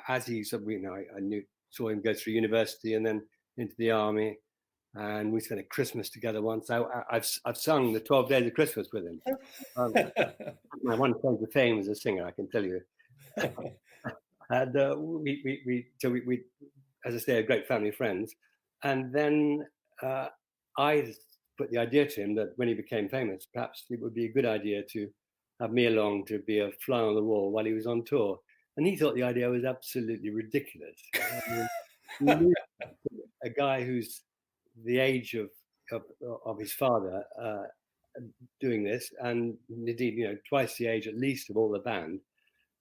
as he said, I saw him go through university and then into the army, and we spent a Christmas together once. I've sung the 12 Days of Christmas with him. My one claim to fame as a singer, I can tell you. And we, as I say, are great family friends. And then I put the idea to him that when he became famous, perhaps it would be a good idea to have me along to be a fly on the wall while he was on tour. And he thought the idea was absolutely ridiculous. A guy who's the age of his father doing this, and indeed, twice the age at least of all the band,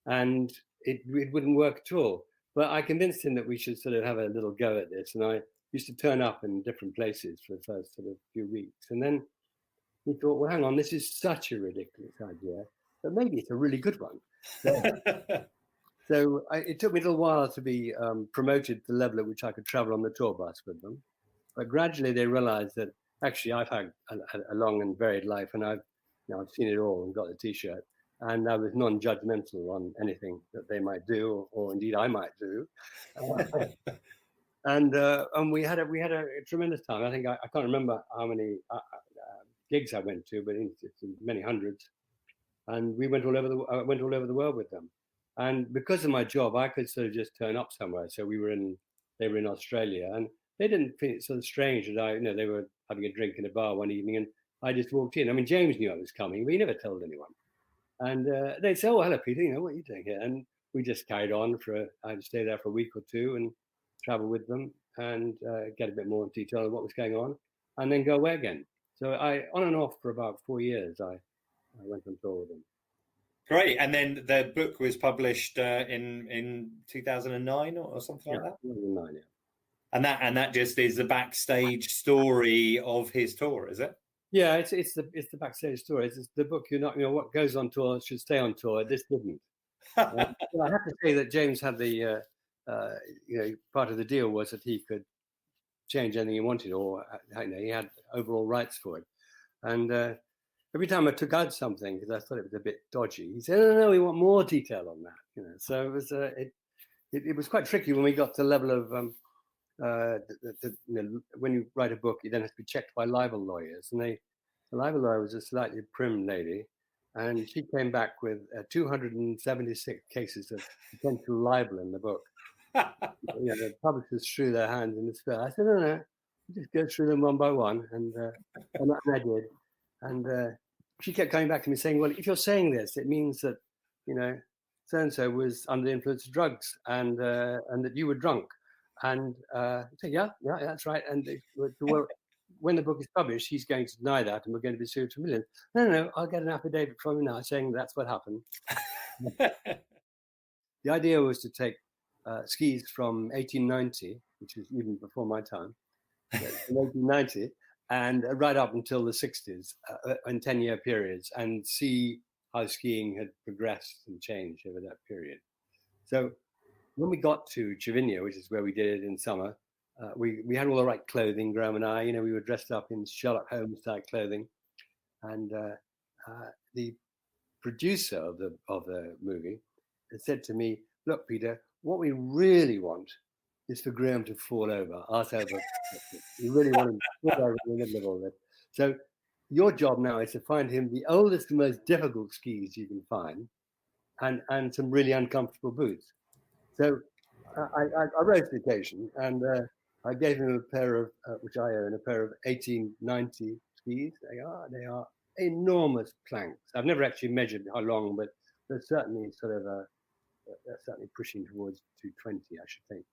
and it wouldn't work at all. But I convinced him that we should sort of have a little go at this, and I used to turn up in different places for the first sort of few weeks, and then he thought, well, hang on, this is such a ridiculous idea, but maybe it's a really good one. So it took me a little while to be promoted to the level at which I could travel on the tour bus with them. But gradually they realized that actually I've had a long and varied life, and I've seen it all and got the T-shirt. And I was non-judgmental on anything that they might do, or indeed I might do. And we had a tremendous time. I think I can't remember how many gigs I went to, but it's many hundreds. And we went all over the world with them. And because of my job, I could sort of just turn up somewhere. So they were in Australia, and they didn't think it sort of strange that they were having a drink in a bar one evening, and I just walked in. I mean, James knew I was coming, but he never told anyone. And they'd say, "Oh, hello, Peter. What are you doing here?" And we just carried on I'd stay there for a week or two and travel with them and get a bit more detail on what was going on, and then go away again. So on and off for about 4 years, I went on tour with them. Great. And then the book was published in 2009 or something like that? 2009, yeah. And that just is the backstage story of his tour, is it? Yeah, it's the backstage story. It's the book. You're not, what goes on tour should stay on tour. This didn't. I have to say that James had the part of the deal was that he could change anything he wanted, or he had overall rights for it. And every time I took out something because I thought it was a bit dodgy, he said, "No, we want more detail on that." So it was it was quite tricky when we got to the level of when you write a book, you then have to be checked by libel lawyers, and the libel lawyer was a slightly prim lady, and she came back with 276 cases of potential libel in the book. The publishers threw their hands in despair. I said, no, just go through them one by one, and I did. And she kept coming back to me saying, "Well, if you're saying this, it means that so and so was under the influence of drugs, and that you were drunk." And I said, yeah, that's right. And when the book is published, he's going to deny that, and we're going to be sued for millions. No, I'll get an affidavit from him now saying that's what happened. The idea was to take skis from 1890, which is even before my time, from 1890, and right up until the 60s, in 10-year periods, and see how skiing had progressed and changed over that period. So when we got to Cervinia, which is where we did it in summer, we had all the right clothing, Graham and I. We were dressed up in Sherlock Holmes type clothing, and the producer of the movie said to me, "Look, Peter, what we really want is for Graham to fall over, arse over. We really want him to fall over in the middle of all this. So your job now is to find him the oldest and most difficult skis you can find, and some really uncomfortable boots." So I rose to the occasion, and I gave him a pair of, which I own, a pair of 1890 skis. They are enormous planks. I've never actually measured how long, but they're certainly they're certainly pushing towards 220, I should think.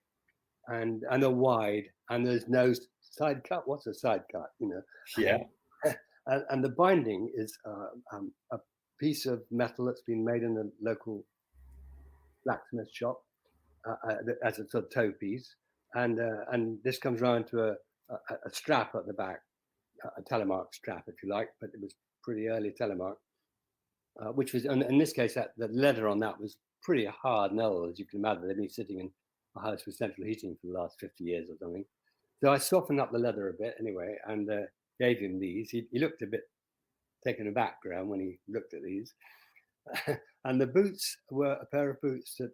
And they're wide, and there's no side cut. What's a side cut? Yeah. And the binding is a piece of metal that's been made in the local blacksmith shop. As a sort of toe piece, and this comes round to a strap at the back, a telemark strap, if you like, but it was pretty early telemark, which was, in this case, the leather on that was pretty hard and old, as you can imagine. They'd been sitting in a house with central heating for the last 50 years or something. So I softened up the leather a bit anyway, and gave him these. He looked a bit taken aback, Graham, when he looked at these. And the boots were a pair of boots that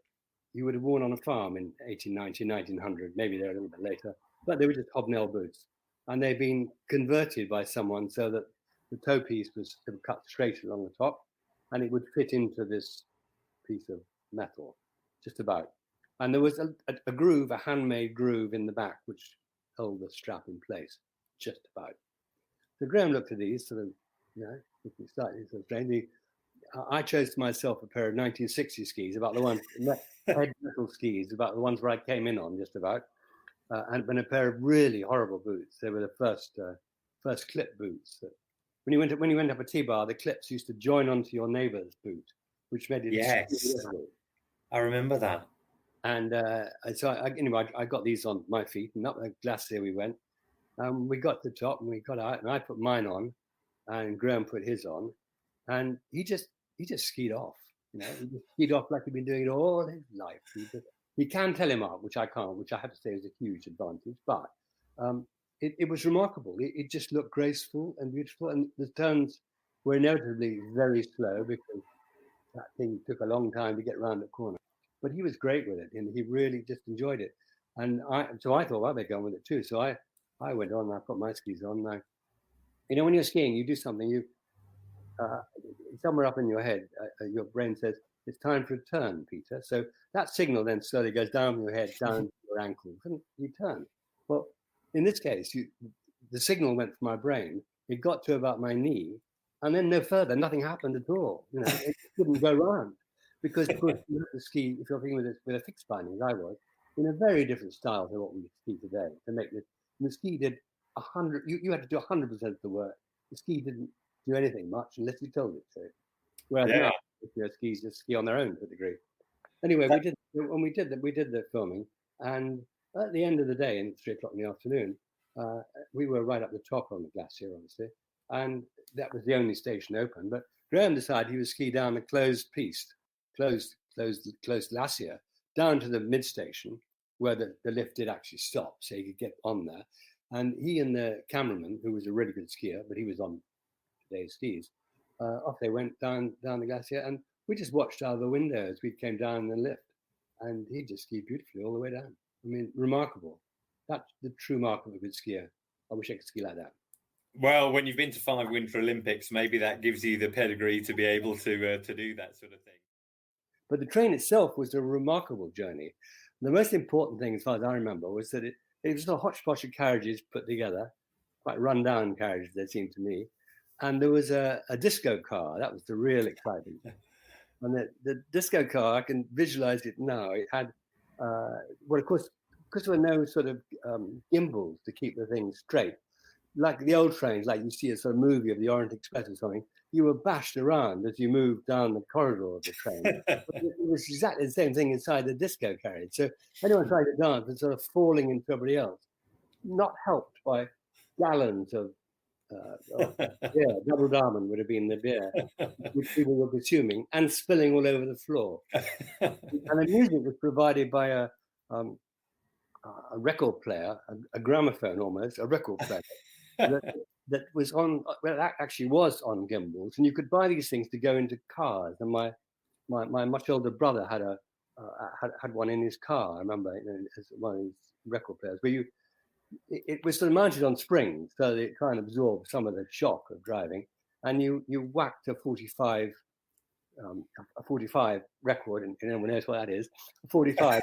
you would have worn on a farm in 1890, 1900, maybe they're a little bit later, but they were just hobnail boots. And they've been converted by someone so that the toe piece was cut straight along the top, and it would fit into this piece of metal, just about. And there was a groove, a handmade groove in the back, which held the strap in place, just about. So Graham looked at these, sort of, slightly sort of strange. I chose myself a pair of 1960 skis, about the ones, head metal skis, about the ones where I came in on, just about, and a pair of really horrible boots. They were the first clip boots. When you went up a T-bar, the clips used to join onto your neighbour's boot, which made it difficult. I remember that. And so I got these on my feet, and up the glacier we went. We got to the top, and we got out, and I put mine on, and Graham put his on, and he just skied off. He just skied off like he'd been doing it all his life. He can telemark, which I can't, which I have to say is a huge advantage. But it was remarkable. It just looked graceful and beautiful, and the turns were inevitably very slow because that thing took a long time to get around the corner. But he was great with it, and he really just enjoyed it. And so I thought, well, they're going with it too. So I went on, and I put my skis on. And when you're skiing, you do something. Somewhere up in your head, your brain says, "It's time for a turn, Peter." So that signal then slowly goes down from your head, down to your ankles, and you turn. Well, in this case, the signal went from my brain. It got to about my knee, and then no further. Nothing happened at all. It didn't go round. Because, of course, you have to ski, if you're thinking with a fixed binding, as I was, in a very different style to what we ski today. To make this, the ski did 100. You had to do 100% of the work. The ski didn't do anything much unless you told it to. Whereas now, if your skis just ski on their own to a degree. Anyway, we did the filming, and at the end of the day, in 3 o'clock in the afternoon, we were right up the top on the glacier, obviously, and that was the only station open. But Graham decided he would ski down the closed piste, closed glacier, down to the mid station where the lift did actually stop, so he could get on there. And he and the cameraman, who was a really good skier, but he was on today's skis, off they went down the glacier, and we just watched out of the window as we came down the lift, and he just skied beautifully all the way down. I mean, remarkable. That's the true mark of a good skier. I wish I could ski like that. Well, when you've been to 5 Winter Olympics, maybe that gives you the pedigree to be able to do that sort of thing. But the train itself was a remarkable journey. The most important thing, as far as I remember, was that it was a hodgepodge of carriages put together, quite run-down carriages, they seemed to me. And there was a disco car. That was the real exciting thing. And the disco car, I can visualize it now. It had, well, of course, because there were no sort of gimbals to keep the thing straight, like the old trains, like you see a sort of movie of the Orient Express or something, you were bashed around as you moved down the corridor of the train. It was exactly the same thing inside the disco carriage. So anyone trying to dance was sort of falling into everybody else, not helped by gallons of beer. Double Diamond would have been the beer, which people were consuming and spilling all over the floor. And the music was provided by a record player, a gramophone almost, a record player. That was on, well, that actually was on gimbals, and you could buy these things to go into cars. And my much older brother had one in his car. I remember, as one of these record players, where it was sort of mounted on springs, so that it kind of absorbed some of the shock of driving. And you whacked a 45 record, and anyone knows what that is, a 45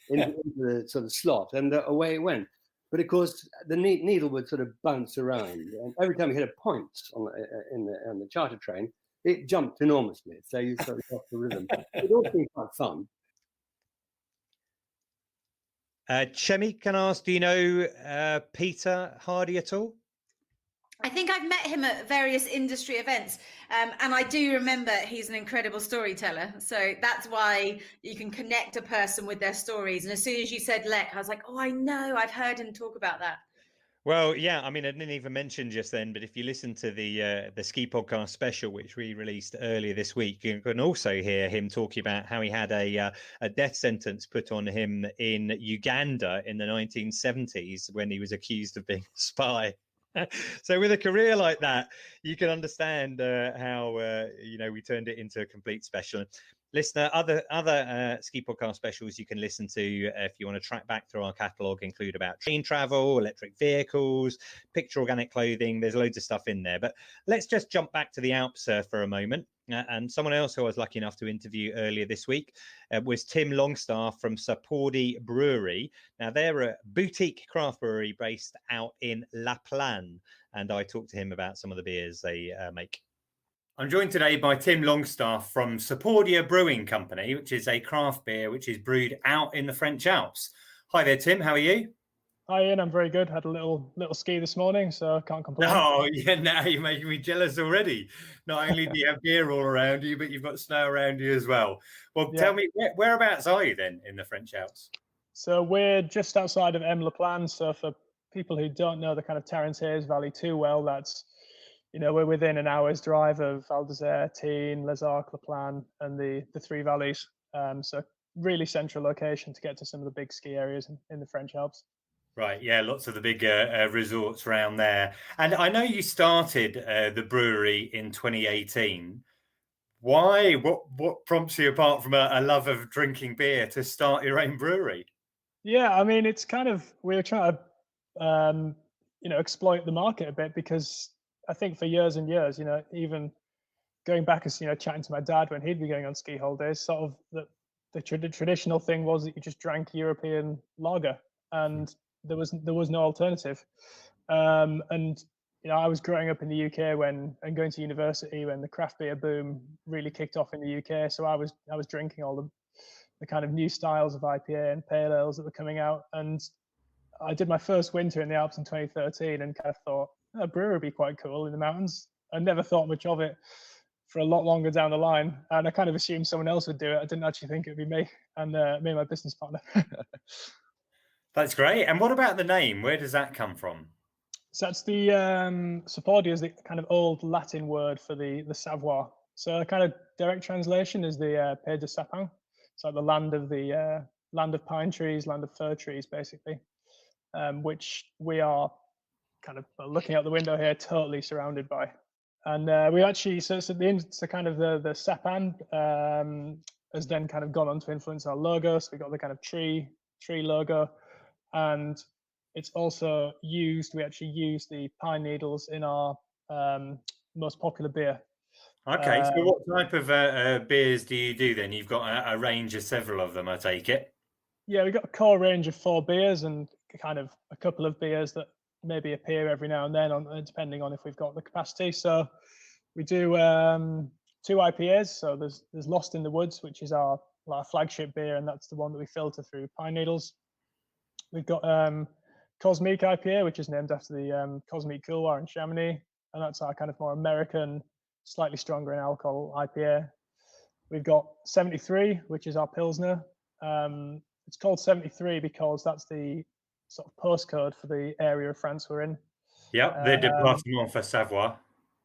into the sort of slot, and away it went. But of course, the needle would sort of bounce around, and every time you hit a point on the charter train, it jumped enormously. So you sort of got the rhythm. It all seemed quite fun. Chemmy, can I ask, do you know Peter Hardy at all? I think I've met him at various industry events, and I do remember he's an incredible storyteller. So that's why you can connect a person with their stories. And as soon as you said Lek, I was like, oh, I know, I've heard him talk about that. Well, yeah, I mean, I didn't even mention just then, but if you listen to the Ski Podcast special, which we released earlier this week, you can also hear him talking about how he had a death sentence put on him in Uganda in the 1970s when he was accused of being a spy. So with a career like that, you can understand how we turned it into a complete special. Listener, other Ski Podcast specials you can listen to if you want to track back through our catalogue include about train travel, electric vehicles, picture organic clothing. There's loads of stuff in there. But let's just jump back to the Alps for a moment. And someone else who I was lucky enough to interview earlier this week was Tim Longstaff from Sapordi Brewery. Now, they're a boutique craft brewery based out in La Plagne, and I talked to him about some of the beers they make. I'm joined today by Tim Longstaff from Sapordi Brewing Company, which is a craft beer which is brewed out in the French Alps. Hi there, Tim. How are you? Hi, Ian. I'm very good. Had a little ski this morning, so I can't complain. Oh, yeah, now you're making me jealous already. Not only do you have beer all around you, but you've got snow around you as well. Well, Tell me, whereabouts are you then in the French Alps? So we're just outside of Hemel Hempstead. So for people who don't know the kind of Tarentaise Valley too well, that's, we're within an hour's drive of Val d'Isère, Tignes, Les Arcs, La Plagne, and the three valleys. So really central location to get to some of the big ski areas in the French Alps. Right, yeah, lots of the big resorts around there. And I know you started the brewery in 2018. Why? What prompts you, apart from a love of drinking beer, to start your own brewery? Yeah, I mean, it's kind of, we were trying to, exploit the market a bit, because I think for years and years, even going back as, chatting to my dad when he'd be going on ski holidays, sort of the traditional thing was that you just drank European lager, and there was no alternative. And I was growing up in the UK and going to university when the craft beer boom really kicked off in the UK. So I was drinking all the kind of new styles of IPA and pale ales that were coming out. And I did my first winter in the Alps in 2013 and kind of thought a brewery would be quite cool in the mountains. I never thought much of it for a lot longer down the line, and I kind of assumed someone else would do it. I didn't actually think it would be me and my business partner. That's great. And what about the name? Where does that come from? So that's the Sapordia is the kind of old Latin word for the Savoie. So kind of direct translation is the Pays de Sapin. It's like the land of pine trees, land of fir trees, basically, which we are kind of looking out the window here, totally surrounded by. And we actually, so kind of the Sapin has then kind of gone on to influence our logo. So we got the kind of tree logo, and it's also used. We actually use the pine needles in our most popular beer. Okay, so what type of beers do you do then? You've got a range of several of them, I take it. Yeah, we've got a core range of 4 beers and kind of a couple of beers that maybe appear every now and then, depending on if we've got the capacity. So we do 2 IPAs. So there's Lost in the Woods, which is our flagship beer, and that's the one that we filter through pine needles. We've got Cosmic IPA, which is named after the Cosmic Couloir in Chamonix, and that's our kind of more American, slightly stronger in alcohol IPA. We've got 73, which is our Pilsner. It's called 73 because that's the sort of postcode for the area of France we're in. Yeah, the Département for Savoie.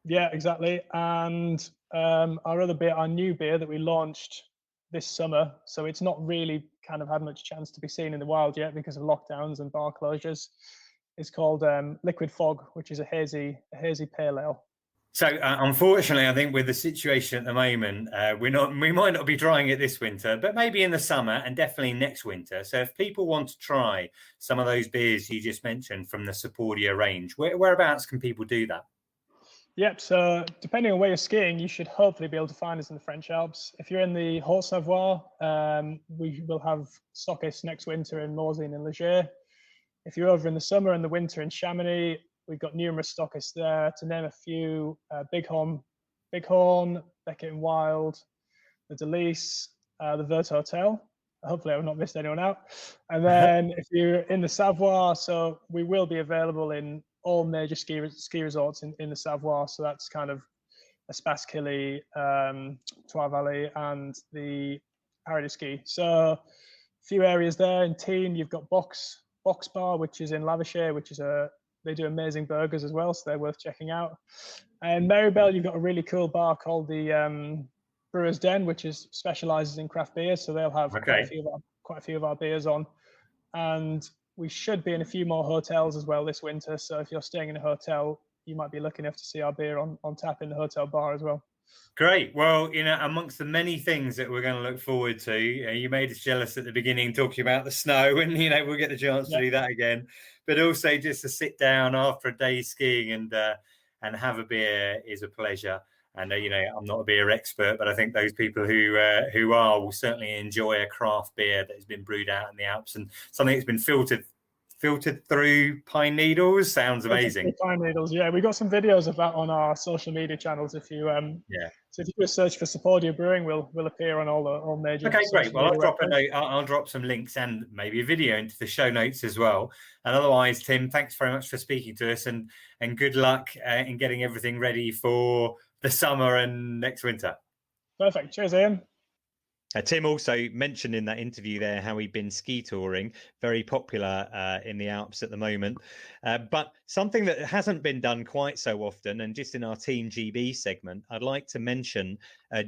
Yeah, exactly. And our other beer, our new beer that we launched this summer, so it's not really kind of had much chance to be seen in the wild yet because of lockdowns and bar closures. It's called Liquid Fog, which is a hazy pale ale. So unfortunately, I think with the situation at the moment, we might not be trying it this winter, but maybe in the summer and definitely next winter. So if people want to try some of those beers you just mentioned from the Sapordia range, whereabouts can people do that? Yep, so depending on where you're skiing, you should hopefully be able to find us in the French Alps. If you're in the Haute-Savoie, we will have stockists next winter in Morzine and Leger. If you're over in the summer and the winter in Chamonix, we've got numerous stockists there. To name a few, Bighorn, Beckett and Wild, the Delice, the Vert Hotel. Hopefully I've not missed anyone out. And then if you're in the Savoie, so we will be available in all major ski resorts in the Savoie. So that's kind of Espace-Killy, Trois Vallées, and the Paradis Ski. So a few areas there. In Tignes, you've got Box Bar, which is in Lavichere, which is they do amazing burgers as well, so they're worth checking out. And Maribel, you've got a really cool bar called the Brewer's Den, which specializes in craft beer. So they'll have quite a few of our beers on. And we should be in a few more hotels as well this winter. So if you're staying in a hotel, you might be lucky enough to see our beer on tap in the hotel bar as well. Great. Well, amongst the many things that we're going to look forward to, you made us jealous at the beginning talking about the snow, and we'll get the chance to do that again. But also just to sit down after a day skiing and have a beer is a pleasure. And I'm not a beer expert, but I think those people who are will certainly enjoy a craft beer that has been brewed out in the Alps and something that's been filtered through pine needles. Sounds amazing. Pine needles, yeah. We got some videos of that on our social media channels. If you so if you do a search for Sapordia Brewing, we'll appear on all major. Okay, great. Well, I'll drop some links and maybe a video into the show notes as well. And otherwise, Tim, thanks very much for speaking to us, and good luck in getting everything ready for the summer and next winter. Perfect. Cheers, Iain. Tim also mentioned in that interview there how he'd been ski touring, very popular in the Alps at the moment. But something that hasn't been done quite so often, and just in our Team GB segment, I'd like to mention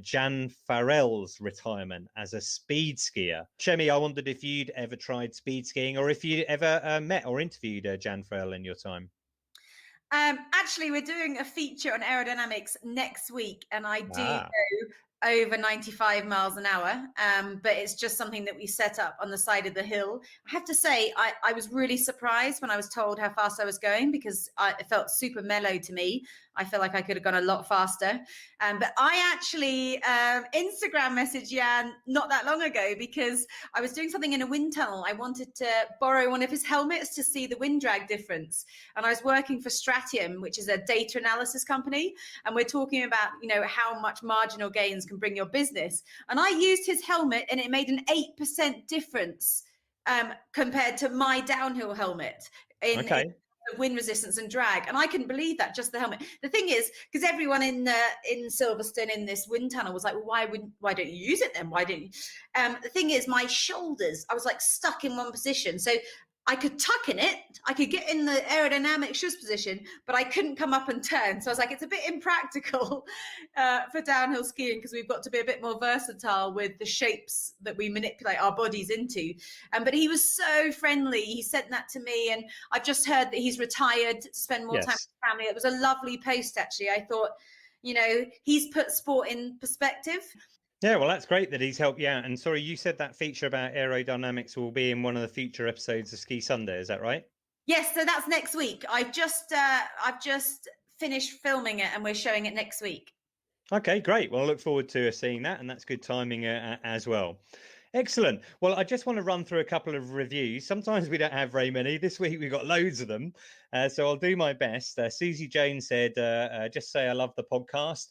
Jan Farrell's retirement as a speed skier. Chemmy, I wondered if you'd ever tried speed skiing or if you'd ever met or interviewed Jan Farrell in your time. Actually, we're doing a feature on aerodynamics next week, and I do go over 95 miles an hour, but it's just something that we set up on the side of the hill. I have to say, I was really surprised when I was told how fast I was going, because it felt super mellow to me. I feel like I could have gone a lot faster. But I actually Instagram messaged Jan not that long ago because I was doing something in a wind tunnel. I wanted to borrow one of his helmets to see the wind drag difference. And I was working for Stratium, which is a data analysis company. And we're talking about, how much marginal gains can bring your business. And I used his helmet and it made an 8% difference compared to my downhill helmet in wind resistance and drag, and I couldn't believe that, just the helmet. The thing is, because everyone in Silverstone in this wind tunnel was like, well, why don't you use it then? Why don't you? The thing is, my shoulders, I was like stuck in one position. So I could tuck in it, I could get in the aerodynamic shoes position, but I couldn't come up and turn. So I was like, it's a bit impractical for downhill skiing, because we've got to be a bit more versatile with the shapes that we manipulate our bodies into. But he was so friendly. He sent that to me, and I've just heard that he's retired to spend more time with his family. It was a lovely post, actually. I thought, you know, he's put sport in perspective. Yeah, well, that's great that he's helped you out. And sorry, you said that feature about aerodynamics will be in one of the future episodes of Ski Sunday. Is that right? Yes, so that's next week. I've just finished filming it, and we're showing it next week. Okay, great. Well, I look forward to seeing that, and that's good timing as well. Excellent. Well, I just want to run through a couple of reviews. Sometimes we don't have very many. This week we've got loads of them. So I'll do my best. Susie Jane said, just say I love the podcast.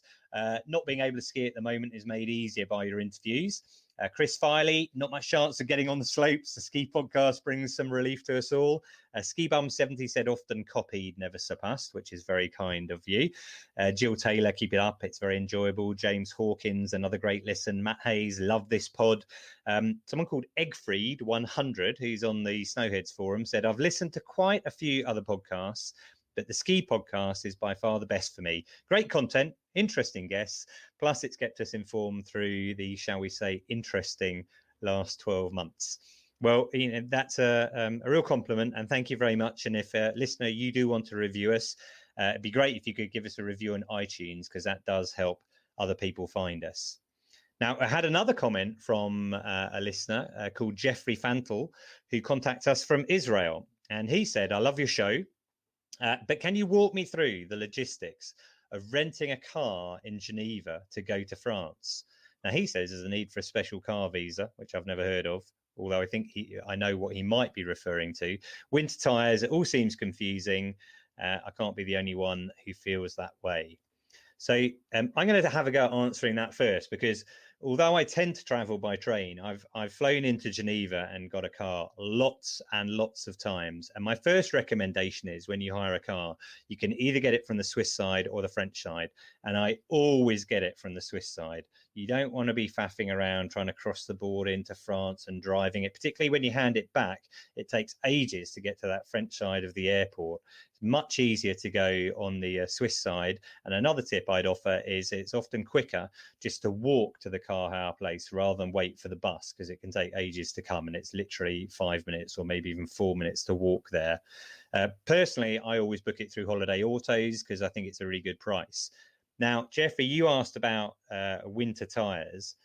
Not being able to ski at the moment is made easier by your interviews. Chris Filey, not much chance of getting on the slopes. The ski podcast brings some relief to us all. Ski Bum 70 said, often copied, never surpassed, which is very kind of you. Jill Taylor, keep it up. It's very enjoyable. James Hawkins, another great listen. Matt Hayes, love this pod. Someone called Eggfried 100, who's on the Snowheads forum, said, I've listened to quite a few other podcasts, but the ski podcast is by far the best for me. Great content, interesting guests, plus it's kept us informed through the, shall we say, interesting last 12 months. Well, Ian, that's a real compliment, and thank you very much. And if listener, you do want to review us, it'd be great if you could give us a review on iTunes, because that does help other people find us. Now, I had another comment from a listener called Jeffrey Fantle, who contacts us from Israel. And he said, I love your show. But can you walk me through the logistics of renting a car in Geneva to go to France? Now, he says there's a need for a special car visa, which I've never heard of, although I think I know what he might be referring to. Winter tyres, it all seems confusing. I can't be the only one who feels that way. So I'm going to have a go at answering that first, because although I tend to travel by train, I've flown into Geneva and got a car lots and lots of times. And my first recommendation is, when you hire a car, you can either get it from the Swiss side or the French side. And I always get it from the Swiss side. You don't want to be faffing around trying to cross the border into France and driving it, particularly when you hand it back. It takes ages to get to that French side of the airport. It's much easier to go on the Swiss side. And another tip I'd offer is it's often quicker just to walk to the car hire place rather than wait for the bus, because it can take ages to come, and it's literally 5 minutes or maybe even 4 minutes to walk there. Personally, I always book it through Holiday Autos because I think it's a really good price. Now, Jeffrey, you asked about winter tyres.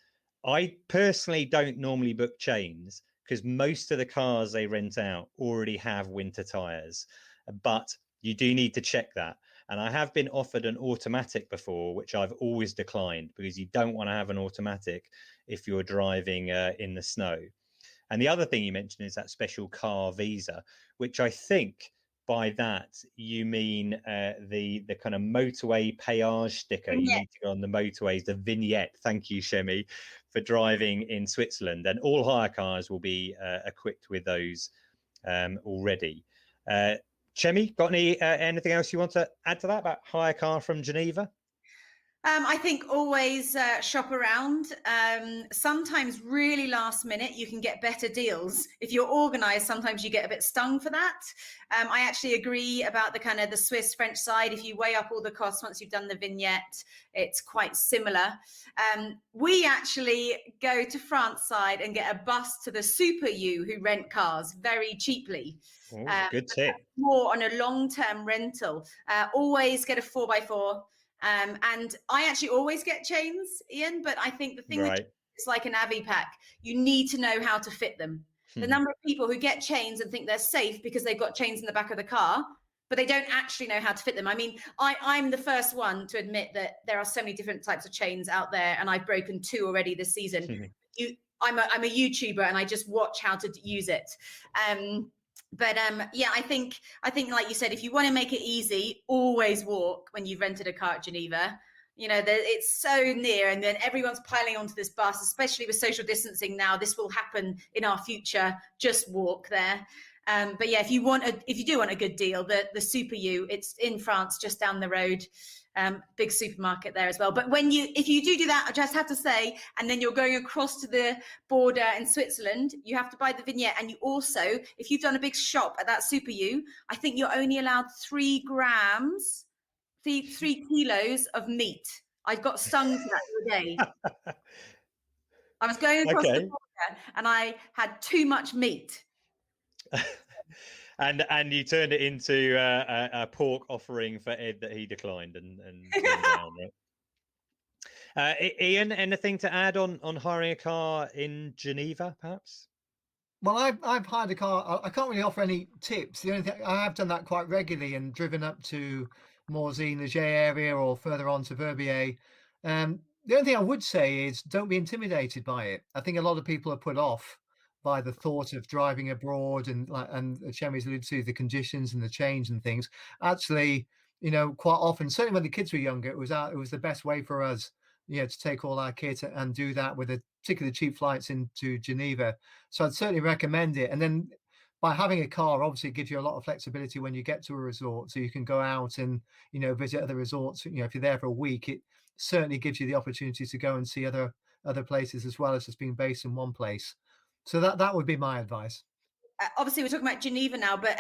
I personally don't normally book chains because most of the cars they rent out already have winter tyres, but you do need to check that. And I have been offered an automatic before, which I've always declined, because you don't want to have an automatic if you're driving in the snow. And the other thing you mentioned is that special car visa, which I think by that you mean the kind of motorway péage sticker. You need to go on the motorways, the vignette. Thank you, Chemmy, for driving in Switzerland. And all hire cars will be equipped with those already. Chemmy, got anything else you want to add to that about hire car from Geneva? I think always shop around. Sometimes really last minute, you can get better deals. If you're organized, sometimes you get a bit stung for that. I actually agree about the kind of the Swiss French side. If you weigh up all the costs once you've done the vignette, it's quite similar. We actually go to France side and get a bus to the Super U, who rent cars very cheaply. Ooh, good tip. More on a long-term rental. Always get a 4x4. And I actually always get chains, Ian, but I think the thing that it's like an Avi pack. You need to know how to fit them. The number of people who get chains and think they're safe because they've got chains in the back of the car, but they don't actually know how to fit them. I mean, I'm the first one to admit that there are so many different types of chains out there, and I've broken 2 already this season. I'm a YouTuber, and I just watch how to use it. But yeah, I think like you said, if you want to make it easy, always walk when you've rented a car at Geneva. You know, it's so near, and then everyone's piling onto this bus, especially with social distancing now. This will happen in our future. Just walk there. But yeah, if you do want a good deal, the Super U, it's in France, just down the road. Big supermarket there as well. But if you do that, I just have to say, and then you're going across to the border in Switzerland, you have to buy the vignette. And you also, if you've done a big shop at that Super U, I think you're only allowed 3 kilos of meat. I got stung for that the other day. I was going across the border and I had too much meat. And you turned it into a pork offering for Ed that he declined and turned down, right? Iain, anything to add on hiring a car in Geneva, perhaps? Well, I've hired a car. I can't really offer any tips. The only thing, I have done that quite regularly and driven up to Morzine, the J area, or further on to Verbier. The only thing I would say is don't be intimidated by it. I think a lot of people are put off by the thought of driving abroad and Chemmy's alluded to the conditions and the change and things. Actually, quite often, certainly when the kids were younger, it was the best way for us, to take all our kit and do that with particularly cheap flights into Geneva. So I'd certainly recommend it. And then by having a car, obviously it gives you a lot of flexibility when you get to a resort. So you can go out and, visit other resorts. If you're there for a week, it certainly gives you the opportunity to go and see other places as well as just being based in one place. So that would be my advice. Obviously, we're talking about Geneva now, but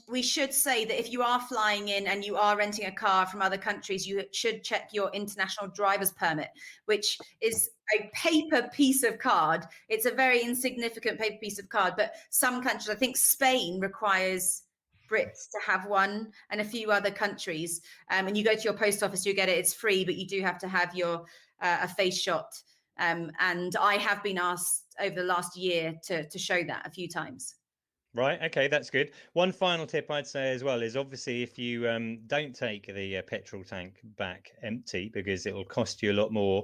we should say that if you are flying in and you are renting a car from other countries, you should check your international driver's permit, which is a paper piece of card. It's a very insignificant paper piece of card, but some countries, I think Spain requires Brits to have one, and a few other countries. And you go to your post office, you get it. It's free, but you do have to have your a face shot. And I have been asked over the last year to show that a few times. Right. Okay, that's good. One final tip I'd say as well is obviously if you don't take the petrol tank back empty, because it will cost you a lot more.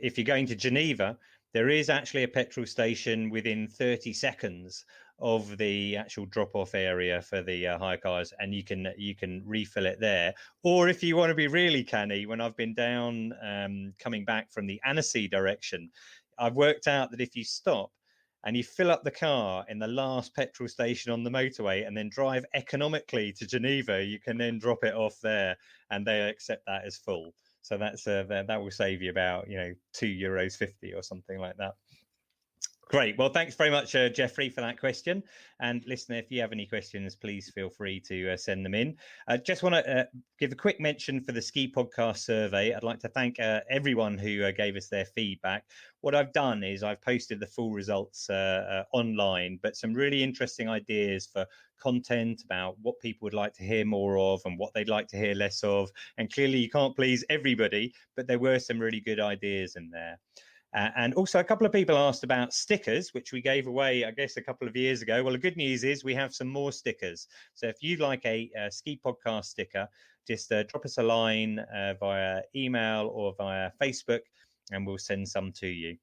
If you're going to Geneva, there is actually a petrol station within 30 seconds of the actual drop-off area for the hire cars, and you can refill it there. Or if you want to be really canny, when I've been down coming back from the Annecy direction, I've worked out that if you stop and you fill up the car in the last petrol station on the motorway and then drive economically to Geneva, you can then drop it off there and they accept that as full. So that's that will save you about €2.50 or something like that. Great. Well, thanks very much, Jeffrey, for that question. And listener, if you have any questions, please feel free to send them in. I just want to give a quick mention for the Ski Podcast survey. I'd like to thank everyone who gave us their feedback. What I've done is I've posted the full results online, but some really interesting ideas for content about what people would like to hear more of and what they'd like to hear less of. And clearly you can't please everybody, but there were some really good ideas in there. And also a couple of people asked about stickers, which we gave away, I guess, a couple of years ago. Well, the good news is we have some more stickers. So if you'd like a Ski Podcast sticker, just drop us a line via email or via Facebook, and we'll send some to you.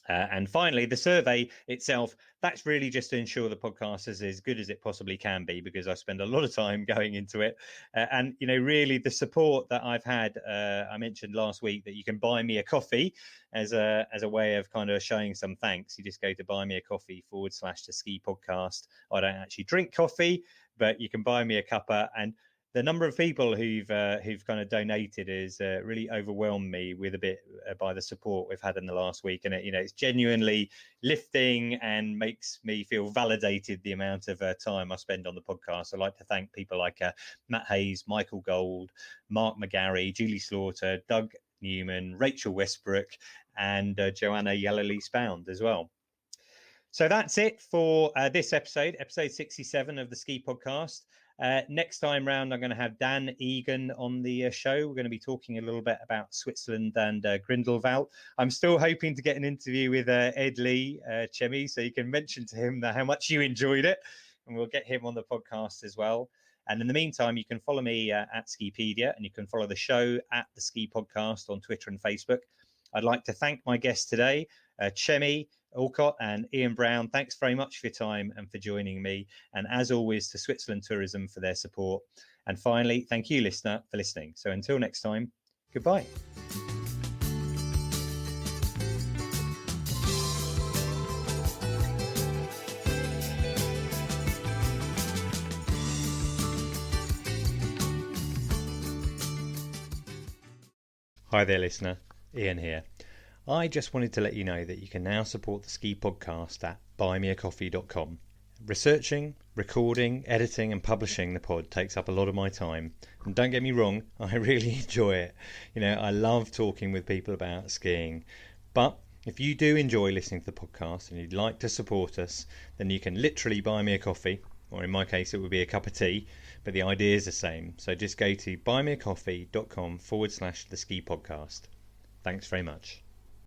And finally, the survey itself, that's really just to ensure the podcast is as good as it possibly can be, because I spend a lot of time going into it. And, really the support that I've had, I mentioned last week that you can buy me a coffee as a way of kind of showing some thanks. You just go to buymeacoffee.com/the Ski Podcast. I don't actually drink coffee, but you can buy me a cuppa. And the number of people who've kind of donated is really overwhelmed me with a bit by the support we've had in the last week, and it's genuinely lifting and makes me feel validated the amount of time I spend on the podcast. I'd like to thank people like Matt Hayes, Michael Gold, Mark McGarry, Julie Slaughter, Doug Newman, Rachel Westbrook, and Joanna Yellerly-Spound as well. So that's it for this episode 67 of the Ski Podcast. Next time round, I'm going to have Dan Egan on the show. We're going to be talking a little bit about Switzerland and Grindelwald. I'm still hoping to get an interview with Ed Lee, Chemmy, so you can mention to him how much you enjoyed it, and we'll get him on the podcast as well. And in the meantime, you can follow me at Skipedia, and you can follow the show at the Ski Podcast on Twitter and Facebook. I'd like to thank my guests today, Chemmy Alcott and Iain Brown. Thanks very much for your time and for joining me. And as always, to Switzerland Tourism for their support. And finally, thank you, listener, for listening. So until next time, goodbye. Hi there, listener. Iain here. I just wanted to let you know that you can now support the Ski Podcast at buymeacoffee.com. Researching, recording, editing and publishing the pod takes up a lot of my time. And don't get me wrong, I really enjoy it. You know, I love talking with people about skiing. But if you do enjoy listening to the podcast and you'd like to support us, then you can literally buy me a coffee, or in my case it would be a cup of tea, but the idea is the same. So just go to buymeacoffee.com/the ski podcast. Thanks very much.